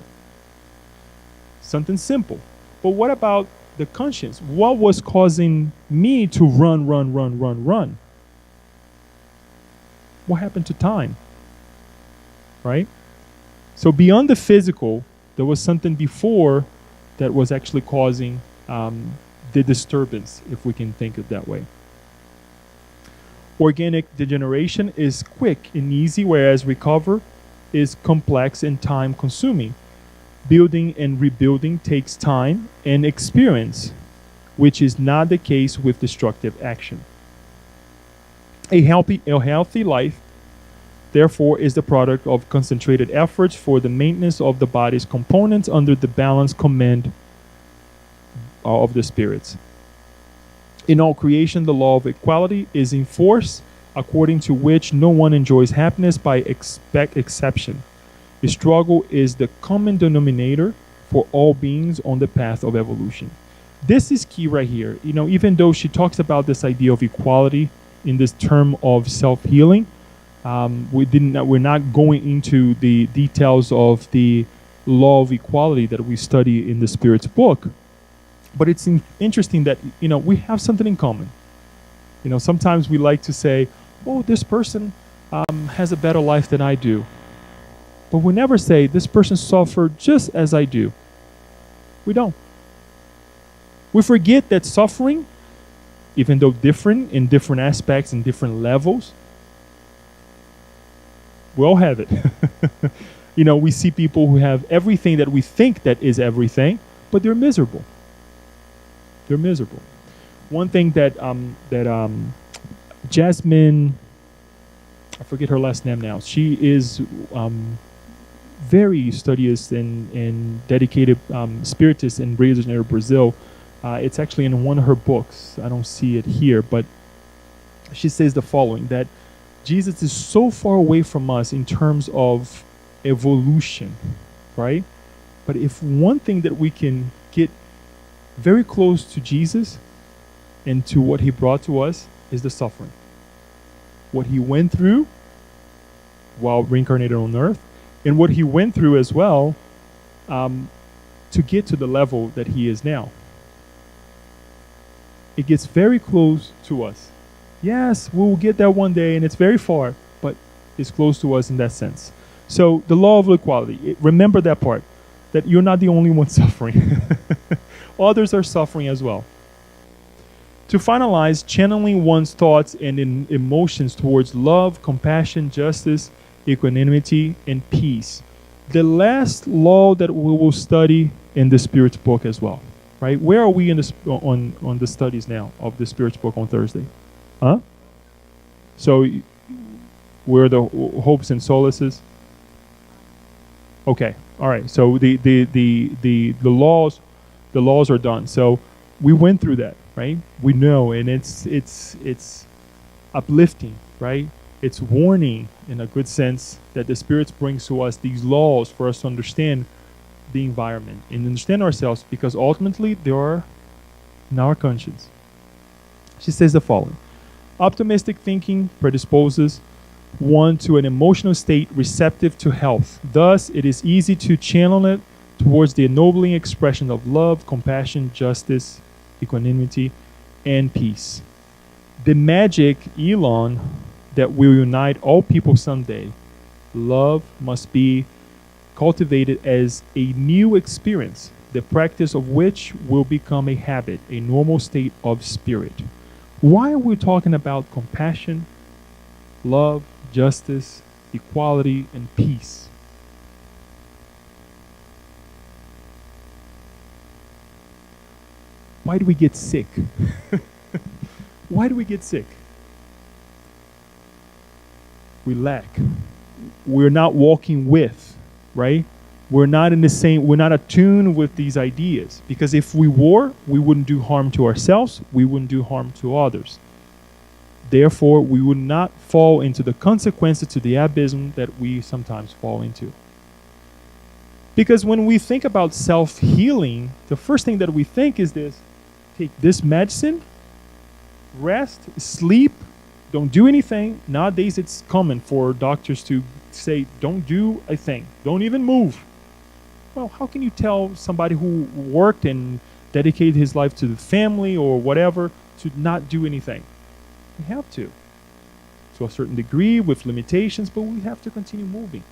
Something simple. But what about the conscience? What was causing me to run? What happened to time? Right? So beyond the physical, there was something before that was actually causing the disturbance, if we can think of it that way. Organic degeneration is quick and easy, whereas recover is complex and time consuming. Building and rebuilding takes time and experience, which is not the case with destructive action. A healthy life, therefore, is the product of concentrated efforts for the maintenance of the body's components under the balanced command of the spirits. In all creation, the law of equality is in force, according to which no one enjoys happiness by exception. The struggle is the common denominator for all beings on the path of evolution. This is key right here. Even though she talks about this idea of equality in this term of self-healing, we're not going into the details of the law of equality that we study in the Spirit's book. But it's interesting that we have something in common. Sometimes we like to say, "Oh, this person has a better life than I do," but we never say this person suffered just as I do. We don't. We forget that suffering, even though different in different aspects and different levels, we all have it. We see people who have everything that we think that is everything, but they're miserable. They're miserable. One thing that Jasmine, I forget her last name now. She is very studious and dedicated spiritist in Rio de Janeiro, Brazil. It's actually in one of her books. I don't see it here, but she says the following, that Jesus is so far away from us in terms of evolution, right? But if one thing that we can get very close to Jesus and to what he brought to us is the suffering. What he went through while reincarnated on earth, and what he went through as well to get to the level that he is now. It gets very close to us. Yes, we will get there one day, and it's very far, but it's close to us in that sense. So the law of equality, remember that part, that you're not the only one suffering. Others are suffering as well. To finalize, channeling one's thoughts and emotions towards love, compassion, justice, equanimity, and peace. The last law that we will study in the Spirit's book as well, right? Where are we in on the studies now of the Spirit's book on Thursday? Huh? So, where are the hopes and solaces? Okay, all right. So the laws are done. So we went through that, right? We know, and it's uplifting, right? It's warning in a good sense that the Spirit brings to us these laws for us to understand the environment and understand ourselves, because ultimately they are in our conscience. She says the following: optimistic thinking predisposes one to an emotional state receptive to health. Thus, it is easy to channel it towards the ennobling expression of love, compassion, justice, equanimity, and peace. The magic Elon that will unite all people someday. Love must be cultivated as a new experience, the practice of which will become a habit, a normal state of spirit. Why are we talking about compassion, love, justice, equality, and peace? Why do we get sick? Why do we get sick? We lack. We're not walking with, right? We're not attuned with these ideas. Because if we were, we wouldn't do harm to ourselves, we wouldn't do harm to others. Therefore, we would not fall into the consequences to the abysm that we sometimes fall into. Because when we think about self-healing, the first thing that we think is this: take this medicine, rest, sleep, don't do anything. Nowadays, it's common for doctors to say, don't do a thing, don't even move. Well, how can you tell somebody who worked and dedicated his life to the family or whatever to not do anything? We have to a certain degree with limitations, but we have to continue moving.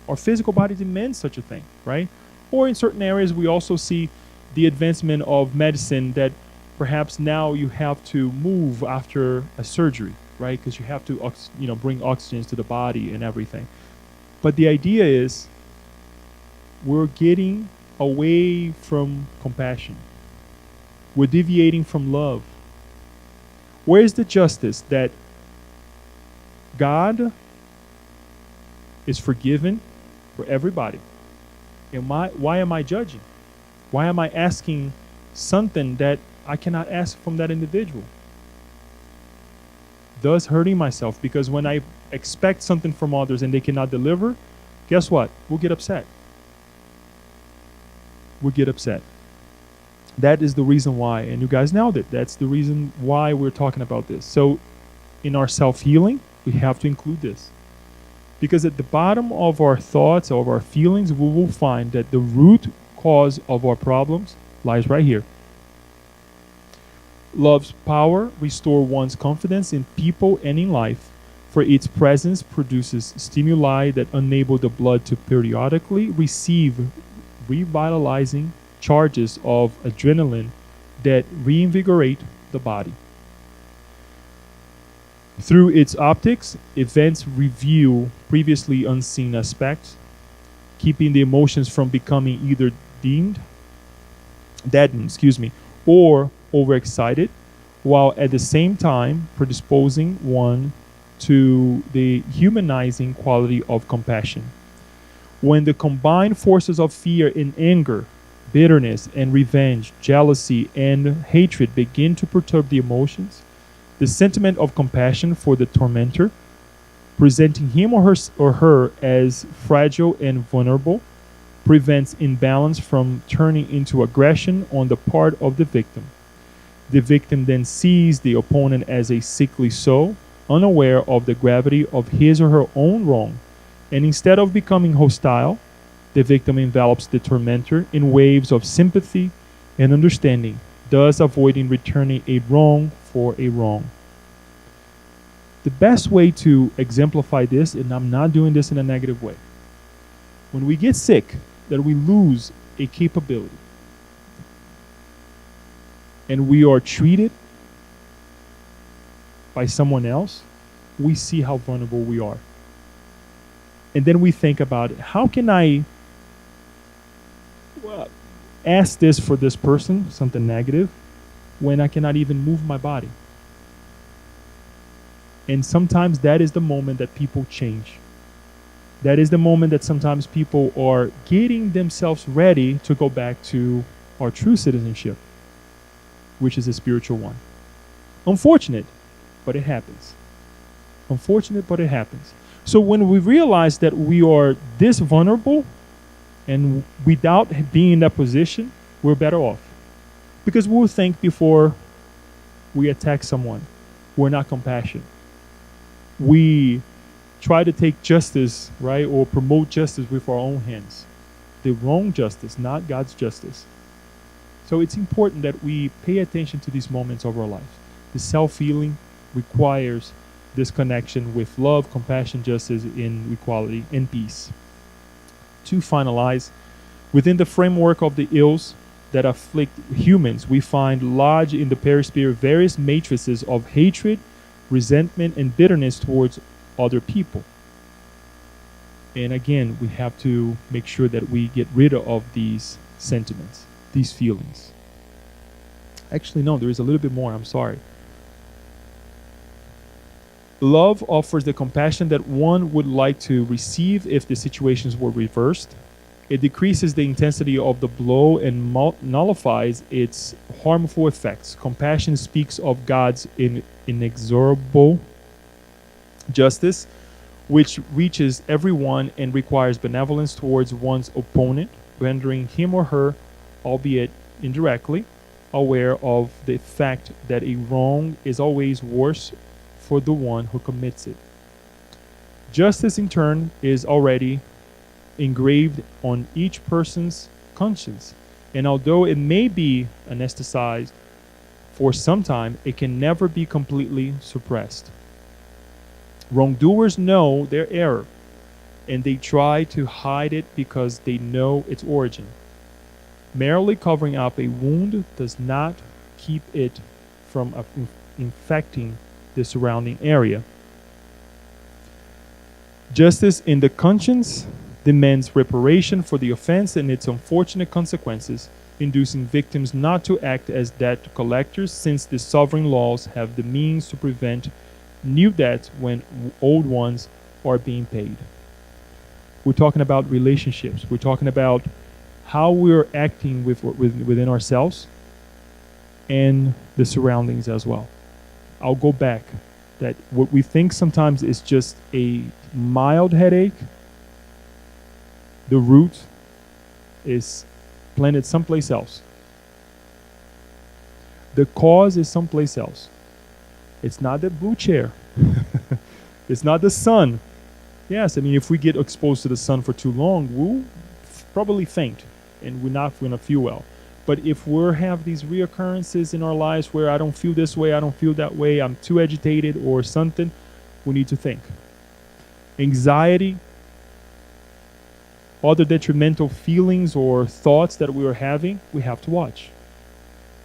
Our physical body demands such a thing, right? Or in certain areas, we also see the advancement of medicine that perhaps now you have to move after a surgery, right? Because you have to, bring oxygen to the body and everything. But the idea is we're getting away from compassion. We're deviating from love. Where is the justice that God is forgiven for everybody. And why am I judging? Why am I asking something that I cannot ask from that individual? Thus hurting myself, because when I expect something from others and they cannot deliver, guess what? We'll get upset. We'll get upset. That is the reason why, and you guys nailed it. That's the reason why we're talking about this. So in our self-healing, we have to include this. Because at the bottom of our thoughts, of our feelings, we will find that the root cause of our problems lies right here. Love's power restores one's confidence in people and in life, for its presence produces stimuli that enable the blood to periodically receive revitalizing charges of adrenaline that reinvigorate the body. Through its optics, events reveal previously unseen aspects, keeping the emotions from becoming either deadened, or overexcited, while at the same time predisposing one to the humanizing quality of compassion. When the combined forces of fear and anger, bitterness and revenge, jealousy and hatred begin to perturb the emotions, the sentiment of compassion for the tormentor, presenting him or her as fragile and vulnerable, prevents imbalance from turning into aggression on the part of the victim. The victim then sees the opponent as a sickly soul, unaware of the gravity of his or her own wrong, and instead of becoming hostile, the victim envelops the tormentor in waves of sympathy and understanding, thus avoiding returning a wrong for a wrong. The best way to exemplify this, and I'm not doing this in a negative way, when we get sick, that we lose a capability, and we are treated by someone else, we see how vulnerable we are. And then we think about it. How can I ask this for this person, something negative, when I cannot even move my body? And sometimes that is the moment that people change. That is the moment that sometimes people are getting themselves ready to go back to our true citizenship, which is a spiritual one. Unfortunate, but it happens. Unfortunate, but it happens. So when we realize that we are this vulnerable, and without being in that position, we're better off. Because we'll think before we attack someone, we're not compassionate. We try to take justice, right, or promote justice with our own hands. The wrong justice, not God's justice. So it's important that we pay attention to these moments of our life. The self-healing requires this connection with love, compassion, justice, and equality, and peace. To finalize, within the framework of the ills that afflict humans, we find lodged in the perisphere various matrices of hatred, resentment, and bitterness towards other people. And again, we have to make sure that we get rid of these sentiments, these feelings. Actually, no, there is a little bit more. I'm sorry. Love offers the compassion that one would like to receive if the situations were reversed. It decreases the intensity of the blow and nullifies its harmful effects. Compassion speaks of God's inexorable justice, which reaches everyone and requires benevolence towards one's opponent, rendering him or her, albeit indirectly, aware of the fact that a wrong is always worse for the one who commits it. Justice, in turn, is already engraved on each person's conscience, and although it may be anesthetized for some time, it can never be completely suppressed. Wrongdoers know their error, and they try to hide it because they know its origin. Merely covering up a wound does not keep it from infecting the surrounding area. Justice in the conscience demands reparation for the offense and its unfortunate consequences, inducing victims not to act as debt collectors, since the sovereign laws have the means to prevent new debts when old ones are being paid. We're talking about relationships. We're talking about how we're acting within ourselves and the surroundings as well. I'll go back that what we think sometimes is just a mild headache, the root is planted someplace else. The cause is someplace else. It's not the blue chair. It's not the sun. Yes, I mean, if we get exposed to the sun for too long, we'll probably faint and we're not going to feel well. But if we have these reoccurrences in our lives where I don't feel this way, I don't feel that way, I'm too agitated or something, we need to think. Anxiety, other detrimental feelings or thoughts that we are having, we have to watch.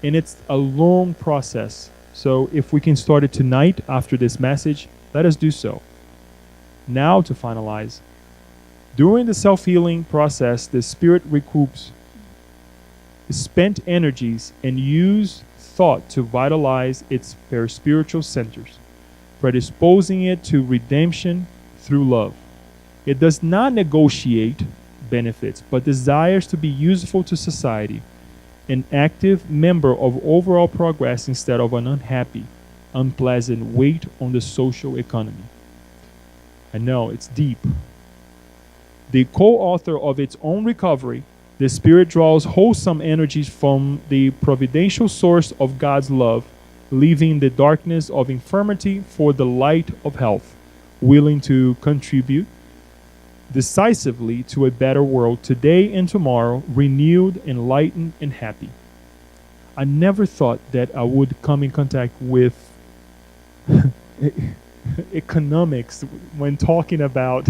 And it's a long process. So if we can start it tonight after this message, let us do so. Now to finalize, during the self-healing process, the spirit recoups spent energies and use thought to vitalize its paraspiritual centers, predisposing it to redemption through love. It does not negotiate benefits, but desires to be useful to society, an active member of overall progress instead of an unhappy, unpleasant weight on the social economy. I know it's deep. The co-author of its own recovery, the spirit draws wholesome energies from the providential source of God's love, leaving the darkness of infirmity for the light of health, willing to contribute decisively to a better world today and tomorrow, renewed, enlightened, and happy. I never thought that I would come in contact with economics when talking about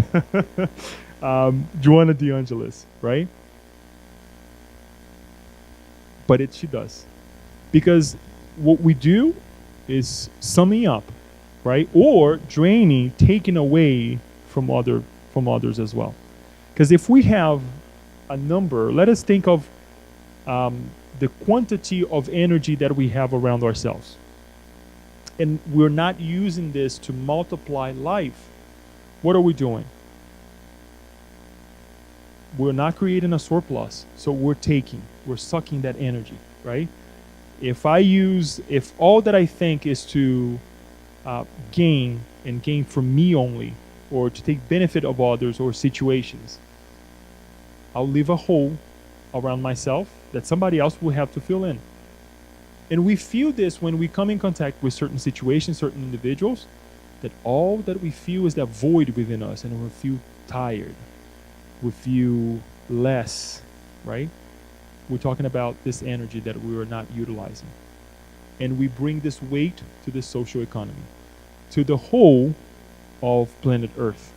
Joanna de Angelis, right? But she does. Because what we do is summing up, right? Or draining, taking away from others as well. Because if we have a number, let us think of the quantity of energy that we have around ourselves. And we're not using this to multiply life. What are we doing? We're not creating a surplus. So we're sucking that energy, right? If all that I think is to gain for me only, or to take benefit of others or situations, I'll leave a hole around myself that somebody else will have to fill in. And we feel this when we come in contact with certain situations, certain individuals, that all that we feel is that void within us, and we feel tired. We feel less, right? We're talking about this energy that we are not utilizing. And we bring this weight to the social economy, to the whole of planet Earth,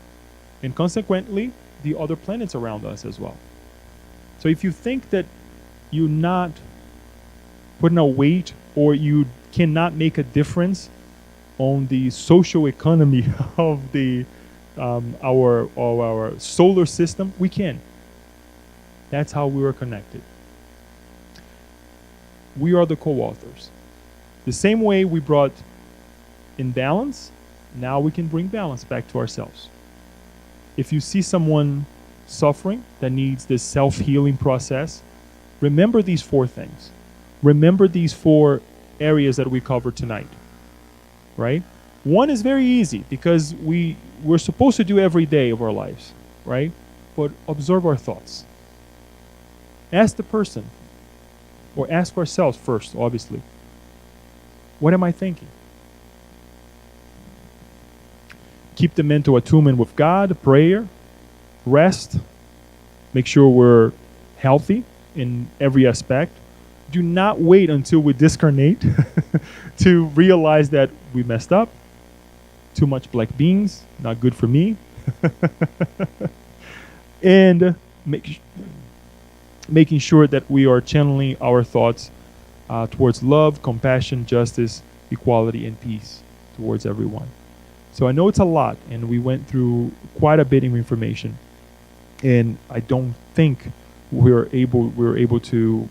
and consequently, the other planets around us as well. So if you think that you're not putting a weight or you cannot make a difference on the social economy of our solar system, we can. That's how we are connected. We are the co-authors. The same way we brought imbalance, now we can bring balance back to ourselves. If you see someone suffering that needs this self-healing process, remember these 4 things. Remember these 4 areas that we covered tonight, right? One is very easy because we're supposed to do every day of our lives, right? But observe our thoughts. Ask the person, or ask ourselves first, obviously. What am I thinking? Keep the mental attunement with God, prayer, rest. Make sure we're healthy in every aspect. Do not wait until we discarnate to realize that we messed up. Too much black beans, not good for me. And making sure that we are channeling our thoughts towards love, compassion, justice, equality, and peace towards everyone. So I know it's a lot, and we went through quite a bit of information, and I don't think we're able to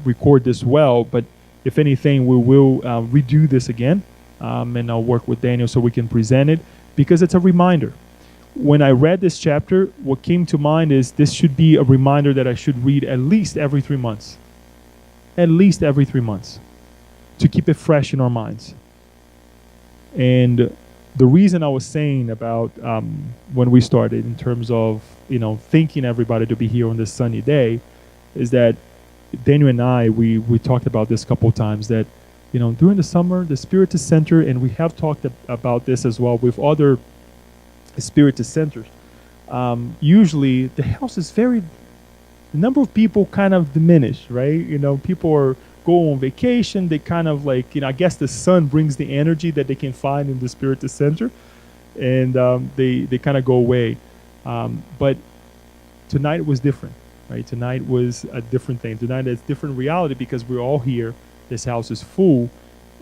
record this well, but if anything, we will redo this again and I'll work with Daniel so we can present it because it's a reminder. When I read this chapter, what came to mind is this should be a reminder that I should read at least every 3 months. At least every 3 months to keep it fresh in our minds. And the reason I was saying about when we started in terms of, thanking everybody to be here on this sunny day is that Daniel and I, we talked about this a couple of times that, during the summer, the Spiritist Center, and we have talked about this as well with other Spiritist centers. Usually the house is the number of people kind of diminish, right? People go on vacation. They kind of I guess the sun brings the energy that they can find in the Spiritist Center, and they kind of go away. But tonight was different, right? Tonight was a different thing. Tonight is different reality because we're all here. This house is full,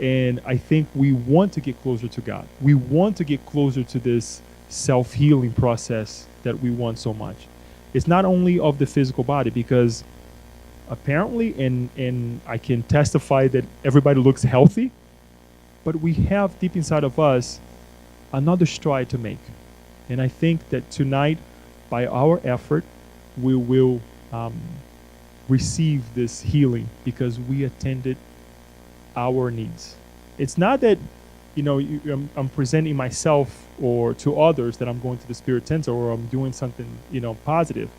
and I think we want to get closer to God. We want to get closer to this self-healing process that we want so much. It's not only of the physical body, because apparently, and I can testify that everybody looks healthy, but we have deep inside of us another stride to make. And I think that tonight, by our effort, we will receive this healing because we attended our needs. It's not that I'm presenting myself or to others that I'm going to the Spirit Center or I'm doing something positive.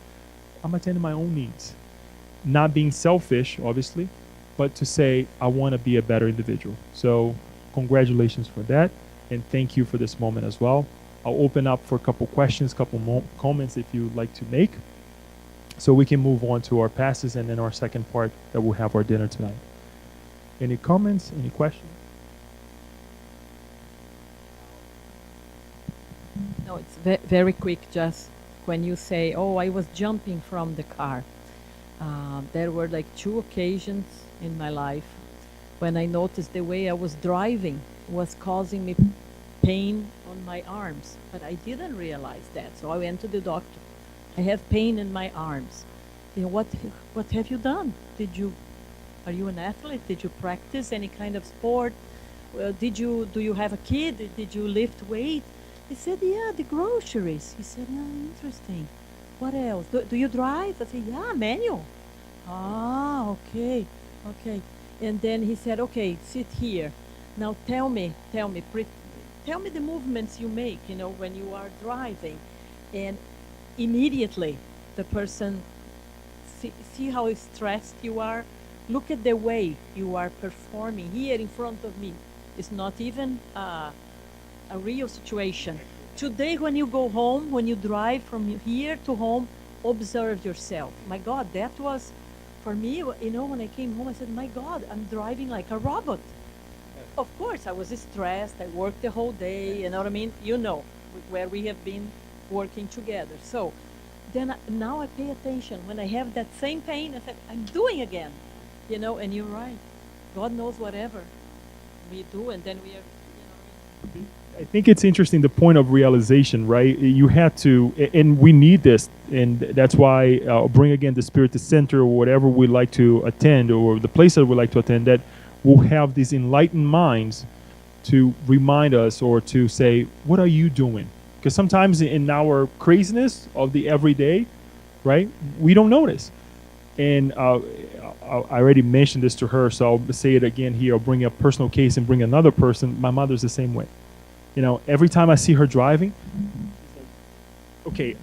I'm attending my own needs, not being selfish, obviously, but to say I want to be a better individual. So congratulations for that, and thank you for this moment as well. I'll open up for a couple questions, couple comments if you'd like to make, so we can move on to our passes and then our second part that we'll have our dinner tonight. Any comments? Any questions? No, it's very quick. Just when you say, "Oh, I was jumping from the car," there were like 2 occasions in my life when I noticed the way I was driving was causing me pain on my arms, but I didn't realize that. So I went to the doctor. I have pain in my arms. What have you done? Are you an athlete? Did you practice any kind of sport? Do you have a kid? Did you lift weight? He said, yeah, the groceries. He said, interesting. What else? Do you drive? I said, yeah, manual. Ah, okay. And then he said, okay, sit here. Now tell me the movements you make, when you are driving. And immediately the person, see how stressed you are? Look at the way you are performing here in front of me. It's not even a real situation. Today, when you go home, when you drive from here to home, observe yourself. My God, that was, for me, when I came home, I said, my God, I'm driving like a robot. Of course, I was stressed. I worked the whole day, you know what I mean? Where we have been working together. So then now I pay attention. When I have that same pain, I said, I'm doing again. And you're right. God knows whatever we do, and then we are, I think it's interesting, the point of realization, right? You have to, and we need this, and that's why I'll bring again the Spiritist Center or whatever we like to attend, or the place that we like to attend, that will have these enlightened minds to remind us or to say, what are you doing? Because sometimes in our craziness of the everyday, right, we don't notice. And I already mentioned this to her, so I'll say it again here. I'll bring a personal case and bring another person. My mother's the same way. Every time I see her driving, okay,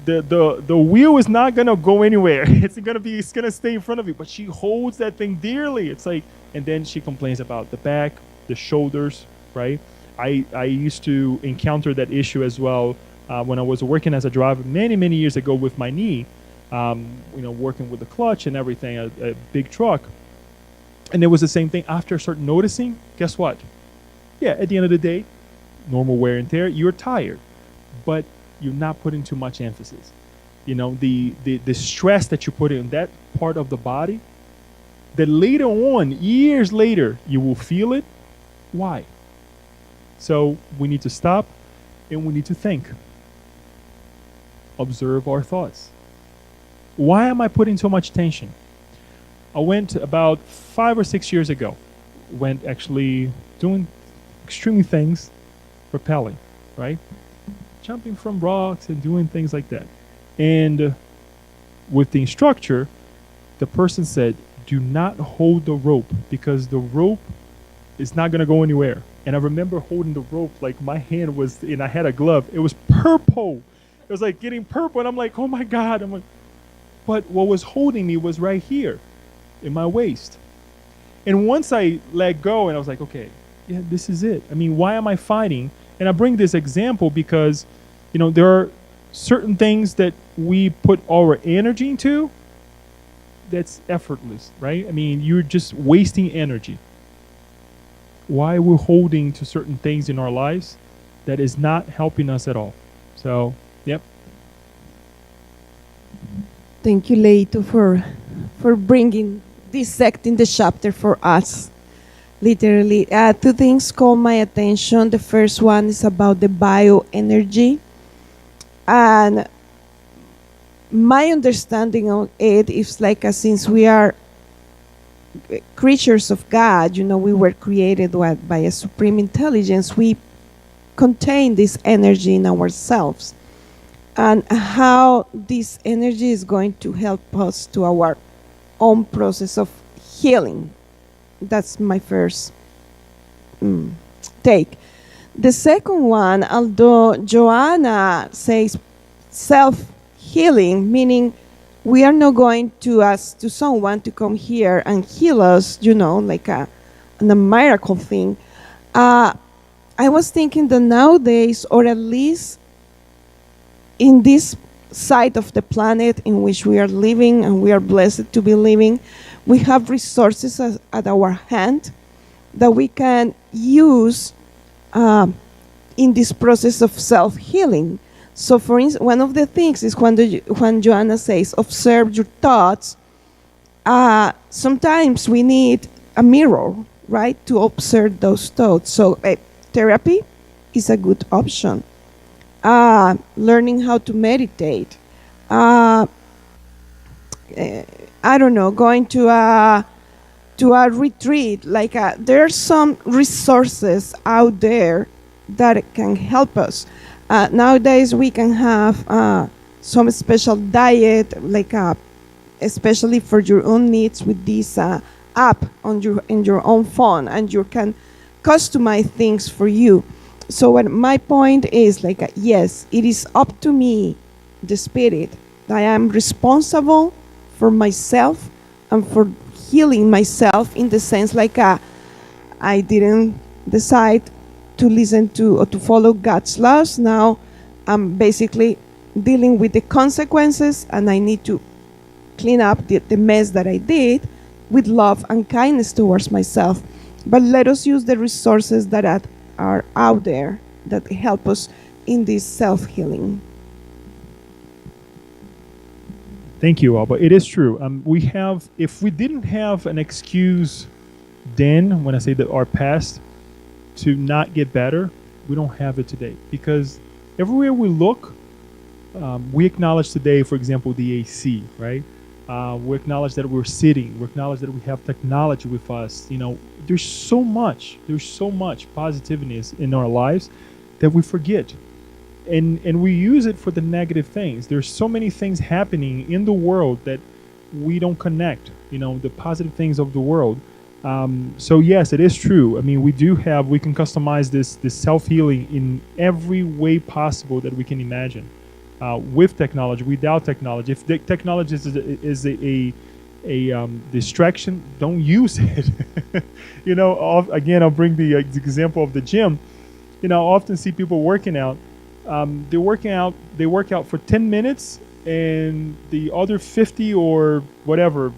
the wheel is not gonna go anywhere. It's gonna stay in front of you. But she holds that thing dearly. It's like, and then she complains about the back, the shoulders, right? I used to encounter that issue as well when I was working as a driver many years ago with my knee. Working with the clutch and everything, a big truck. And it was the same thing. After I started noticing, guess what? Yeah, at the end of the day, normal wear and tear, you're tired, but you're not putting too much emphasis. The stress that you put in that part of the body, that later on, years later, you will feel it. Why? So we need to stop and we need to think. Observe our thoughts. Why am I putting so much tension? I went about 5 or 6 years ago. Went actually doing extreme things, rappelling, right? Jumping from rocks and doing things like that. And with the instructor, the person said, do not hold the rope because the rope is not going to go anywhere. And I remember holding the rope like my hand was, and I had a glove. It was purple. It was like getting purple. And I'm like, oh my God. I'm like, but what was holding me was right here in my waist. And once I let go and I was like, okay, yeah, this is it. I mean, why am I fighting? And I bring this example because, you know, there are certain things that we put our energy into that's effortless, right? I mean, you're just wasting energy. Why we're holding to certain things in our lives that is not helping us at all. So, yep. Thank you, Leito, for bringing dissecting the chapter for us. Literally, two things caught my attention. The first one is about the bioenergy, and my understanding of it is like since we are creatures of God, you know, we were created by a supreme intelligence. We contain this energy in ourselves, and how this energy is going to help us to our own process of healing. That's my first take. The second one, although Joanna says self-healing, meaning we are not going to ask to someone to come here and heal us, you know, like a miracle thing. I was thinking that nowadays, or at least in this side of the planet in which we are living and we are blessed to be living, we have resources at our hand that we can use in this process of self-healing. So, for instance, one of the things is when Joanna says, observe your thoughts. Sometimes we need a mirror, right, to observe those thoughts. So, therapy is a good option. Learning how to meditate. I don't know, going to a retreat. Like there are some resources out there that can help us. Nowadays, we can have some special diet, like especially for your own needs, with this app in your own phone, and you can customize things for you. So what my point is, like, yes, it is up to me, the spirit, that I am responsible for myself and for healing myself, in the sense like I didn't decide to listen to or to follow God's laws. Now I'm basically dealing with the consequences, and I need to clean up the mess that I did with love and kindness towards myself. But let us use the resources that are out there that help us in this self-healing. Thank you, Alba. It is true. We have, if we didn't have an excuse then, when I say that our past, to not get better, we don't have it today. Because everywhere we look, we acknowledge today, for example, the AC, right? We acknowledge that we're sitting. We acknowledge that we have technology with us. You know, there's so much positiveness in our lives that we forget. And we use it for the negative things. There's so many things happening in the world that we don't connect, you know, the positive things of the world. So yes, it is true. I mean, we can customize this self-healing in every way possible that we can imagine. With technology, without technology. If the technology is a distraction, don't use it. You know, again, I'll bring the example of the gym. You know, I often see people working out. They work out for 10 minutes, and the other 50 or whatever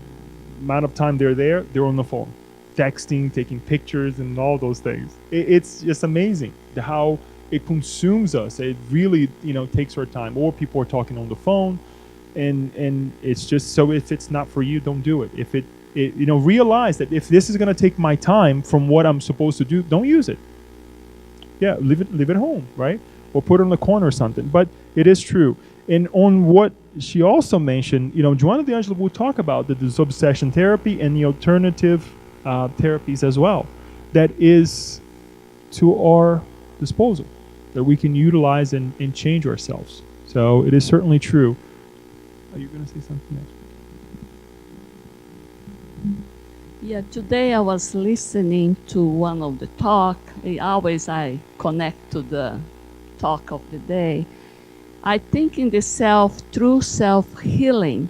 amount of time they're on the phone, texting, taking pictures, and all those things. It's just amazing how it consumes us. It really, you know, takes our time. Or people are talking on the phone, and it's just, so if it's not for you, don't do it. If it you know, realize that if this is going to take my time from what I'm supposed to do, don't use it. Yeah, leave it home, right? Or put it in the corner or something. But it is true. And on what she also mentioned, you know, Joanna D'Angelo will talk about the disobsession therapy and the alternative therapies as well. That is to our disposal that we can utilize and change ourselves. So it is certainly true. Are you going to say something next? Yeah, today I was listening to one of the talk. Always I connect to the talk of the day. I think in the through self-healing,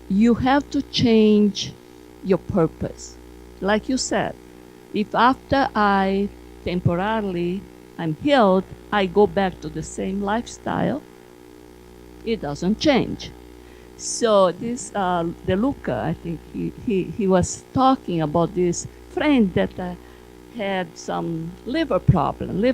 you have to change your purpose. Like you said, if after I'm healed, I go back to the same lifestyle, it doesn't change. So this, De Luca, I think he was talking about this friend that had some liver problem.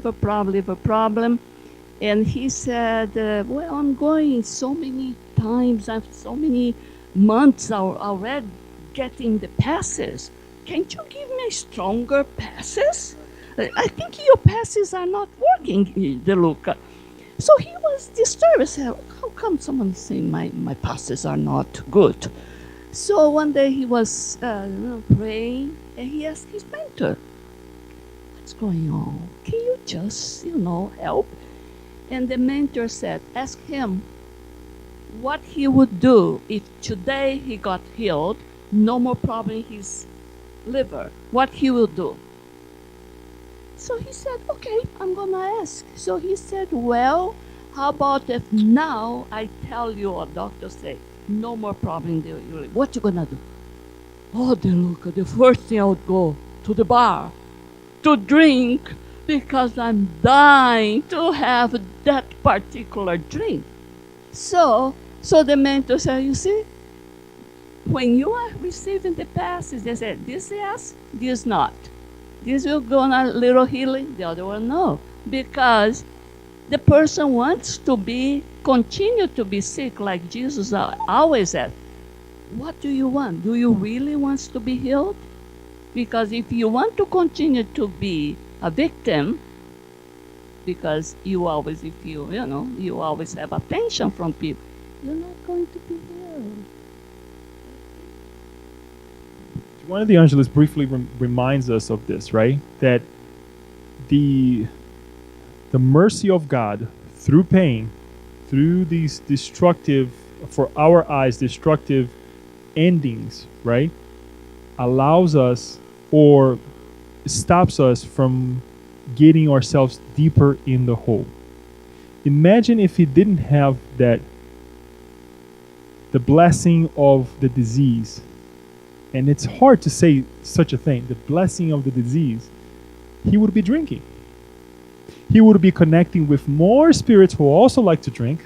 And he said, well, I'm going so many times, I've so many months already getting the passes. Can't you give me stronger passes? I think your passes are not working, De Luca. So he was disturbed. He said, how come someone saying my passes are not good? So one day he was praying, and he asked his mentor, what's going on? Can you just, help? And the mentor said, ask him what he would do if today he got healed, no more problem in his liver, what he will do. So he said, okay, I'm going to ask. So he said, well, how about if now I tell you, or doctor say, no more problem in the liver, what you going to do? Oh, De Luca, the first thing I would go to the bar to drink, because I'm dying to have that particular drink. So the mentor said, you see, when you are receiving the passes, they said, this yes, this not. This will go on a little healing, the other one no. Because the person wants to continue to be sick, like Jesus always said. What do you want? Do you really want to be healed? Because if you want to continue to be a victim, because you always have attention from people, you're not going to be healed. One of the Angeles briefly reminds us of this, right? That the mercy of God through pain, through these destructive, for our eyes, destructive endings, right? Allows us or stops us from getting ourselves deeper in the hole. Imagine if he didn't have that, the blessing of the disease. And it's hard to say such a thing, the blessing of the disease. He would be drinking. He would be connecting with more spirits who also like to drink,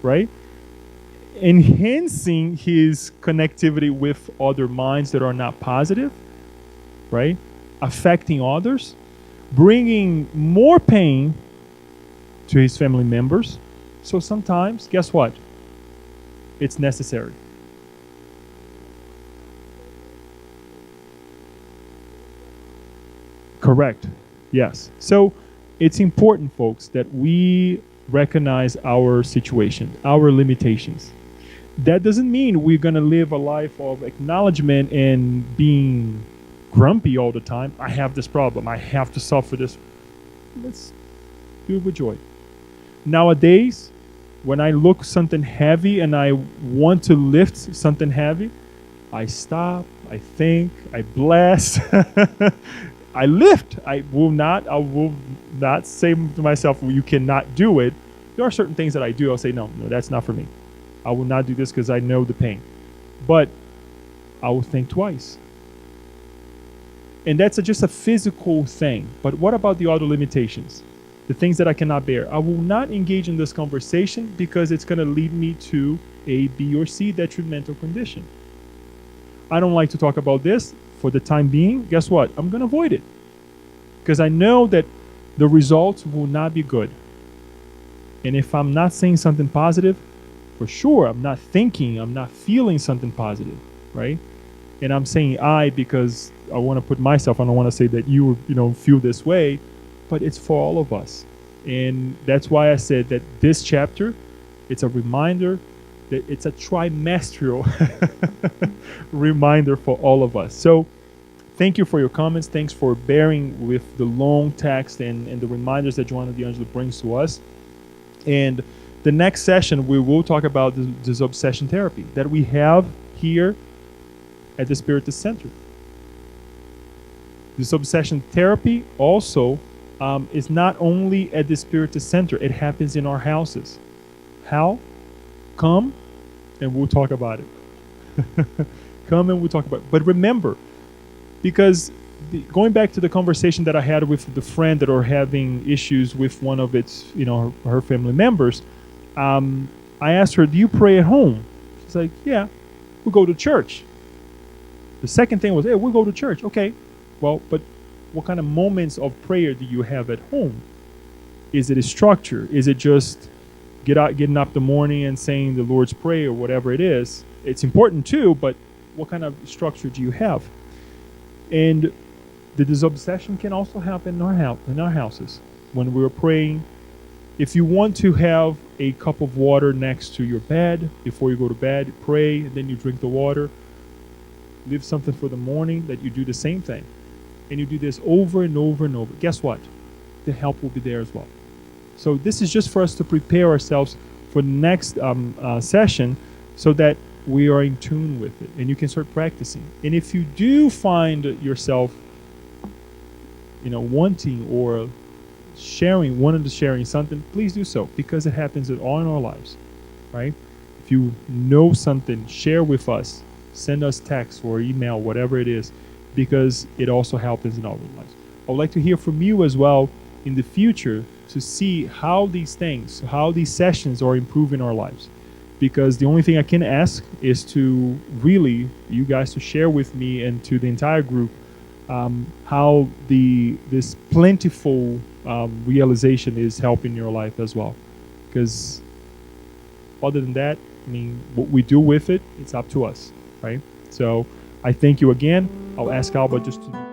right? Enhancing his connectivity with other minds that are not positive, right? Affecting others, bringing more pain to his family members. So sometimes, guess what? It's necessary. Correct. Yes. So it's important, folks, that we recognize our situation, our limitations. That doesn't mean we're going to live a life of acknowledgement and being grumpy all the time. I have this problem. I have to suffer this. Let's do it with joy. Nowadays, when I look something heavy and I want to lift something heavy, I stop, I think, I bless, I lift. I will not say to myself, well, you cannot do it. There are certain things that I do. I'll say, no, that's not for me. I will not do this because I know the pain. But I will think twice. And that's just a physical thing. But what about the other limitations? The things that I cannot bear? I will not engage in this conversation because it's going to lead me to A, B, or C detrimental condition. I don't like to talk about this. For the time being, guess what? I'm going to avoid it. Because I know that the results will not be good. And if I'm not saying something positive, for sure, I'm not thinking, I'm not feeling something positive, right? And I'm saying I because I want to put myself, I don't want to say that you feel this way, but it's for all of us. And that's why I said that this chapter, it's a reminder that it's a trimestral reminder for all of us. So thank you for your comments. Thanks for bearing with the long text and the reminders that Joanna D'Angelo brings to us. And the next session, we will talk about this obsession therapy that we have here at the Spiritus Center. This obsession therapy also is not only at the Spiritus Center, it happens in our houses. How? Come and we'll talk about it. Come and we'll talk about it. But remember, because going back to the conversation that I had with the friend that are having issues with one of its, her family members, I asked her, do you pray at home? She's like, yeah, we go to church. The second thing was, hey, we'll go to church. Okay, well, but what kind of moments of prayer do you have at home? Is it a structure? Is it just getting up the morning and saying the Lord's Prayer or whatever it is? It's important too, but what kind of structure do you have? And this obsession can also happen in our houses when we're praying. If you want to have a cup of water next to your bed before you go to bed, pray, and then you drink the water. Leave something for the morning that you do the same thing. And you do this over and over and over. Guess what? The help will be there as well. So this is just for us to prepare ourselves for the next session so that we are in tune with it and you can start practicing. And if you do find yourself wanting or wanting to sharing something, please do so, because it happens in all in our lives, right? If you know something, share with us, send us text or email, whatever it is, because it also happens in all our lives. I would like to hear from you as well in the future to see how these sessions are improving our lives. Because the only thing I can ask is to really, you guys to share with me and to the entire group how this plentiful realization is helping your life as well. Because other than that, what we do with it, it's up to us, right? So I thank you again. I'll ask Alba just to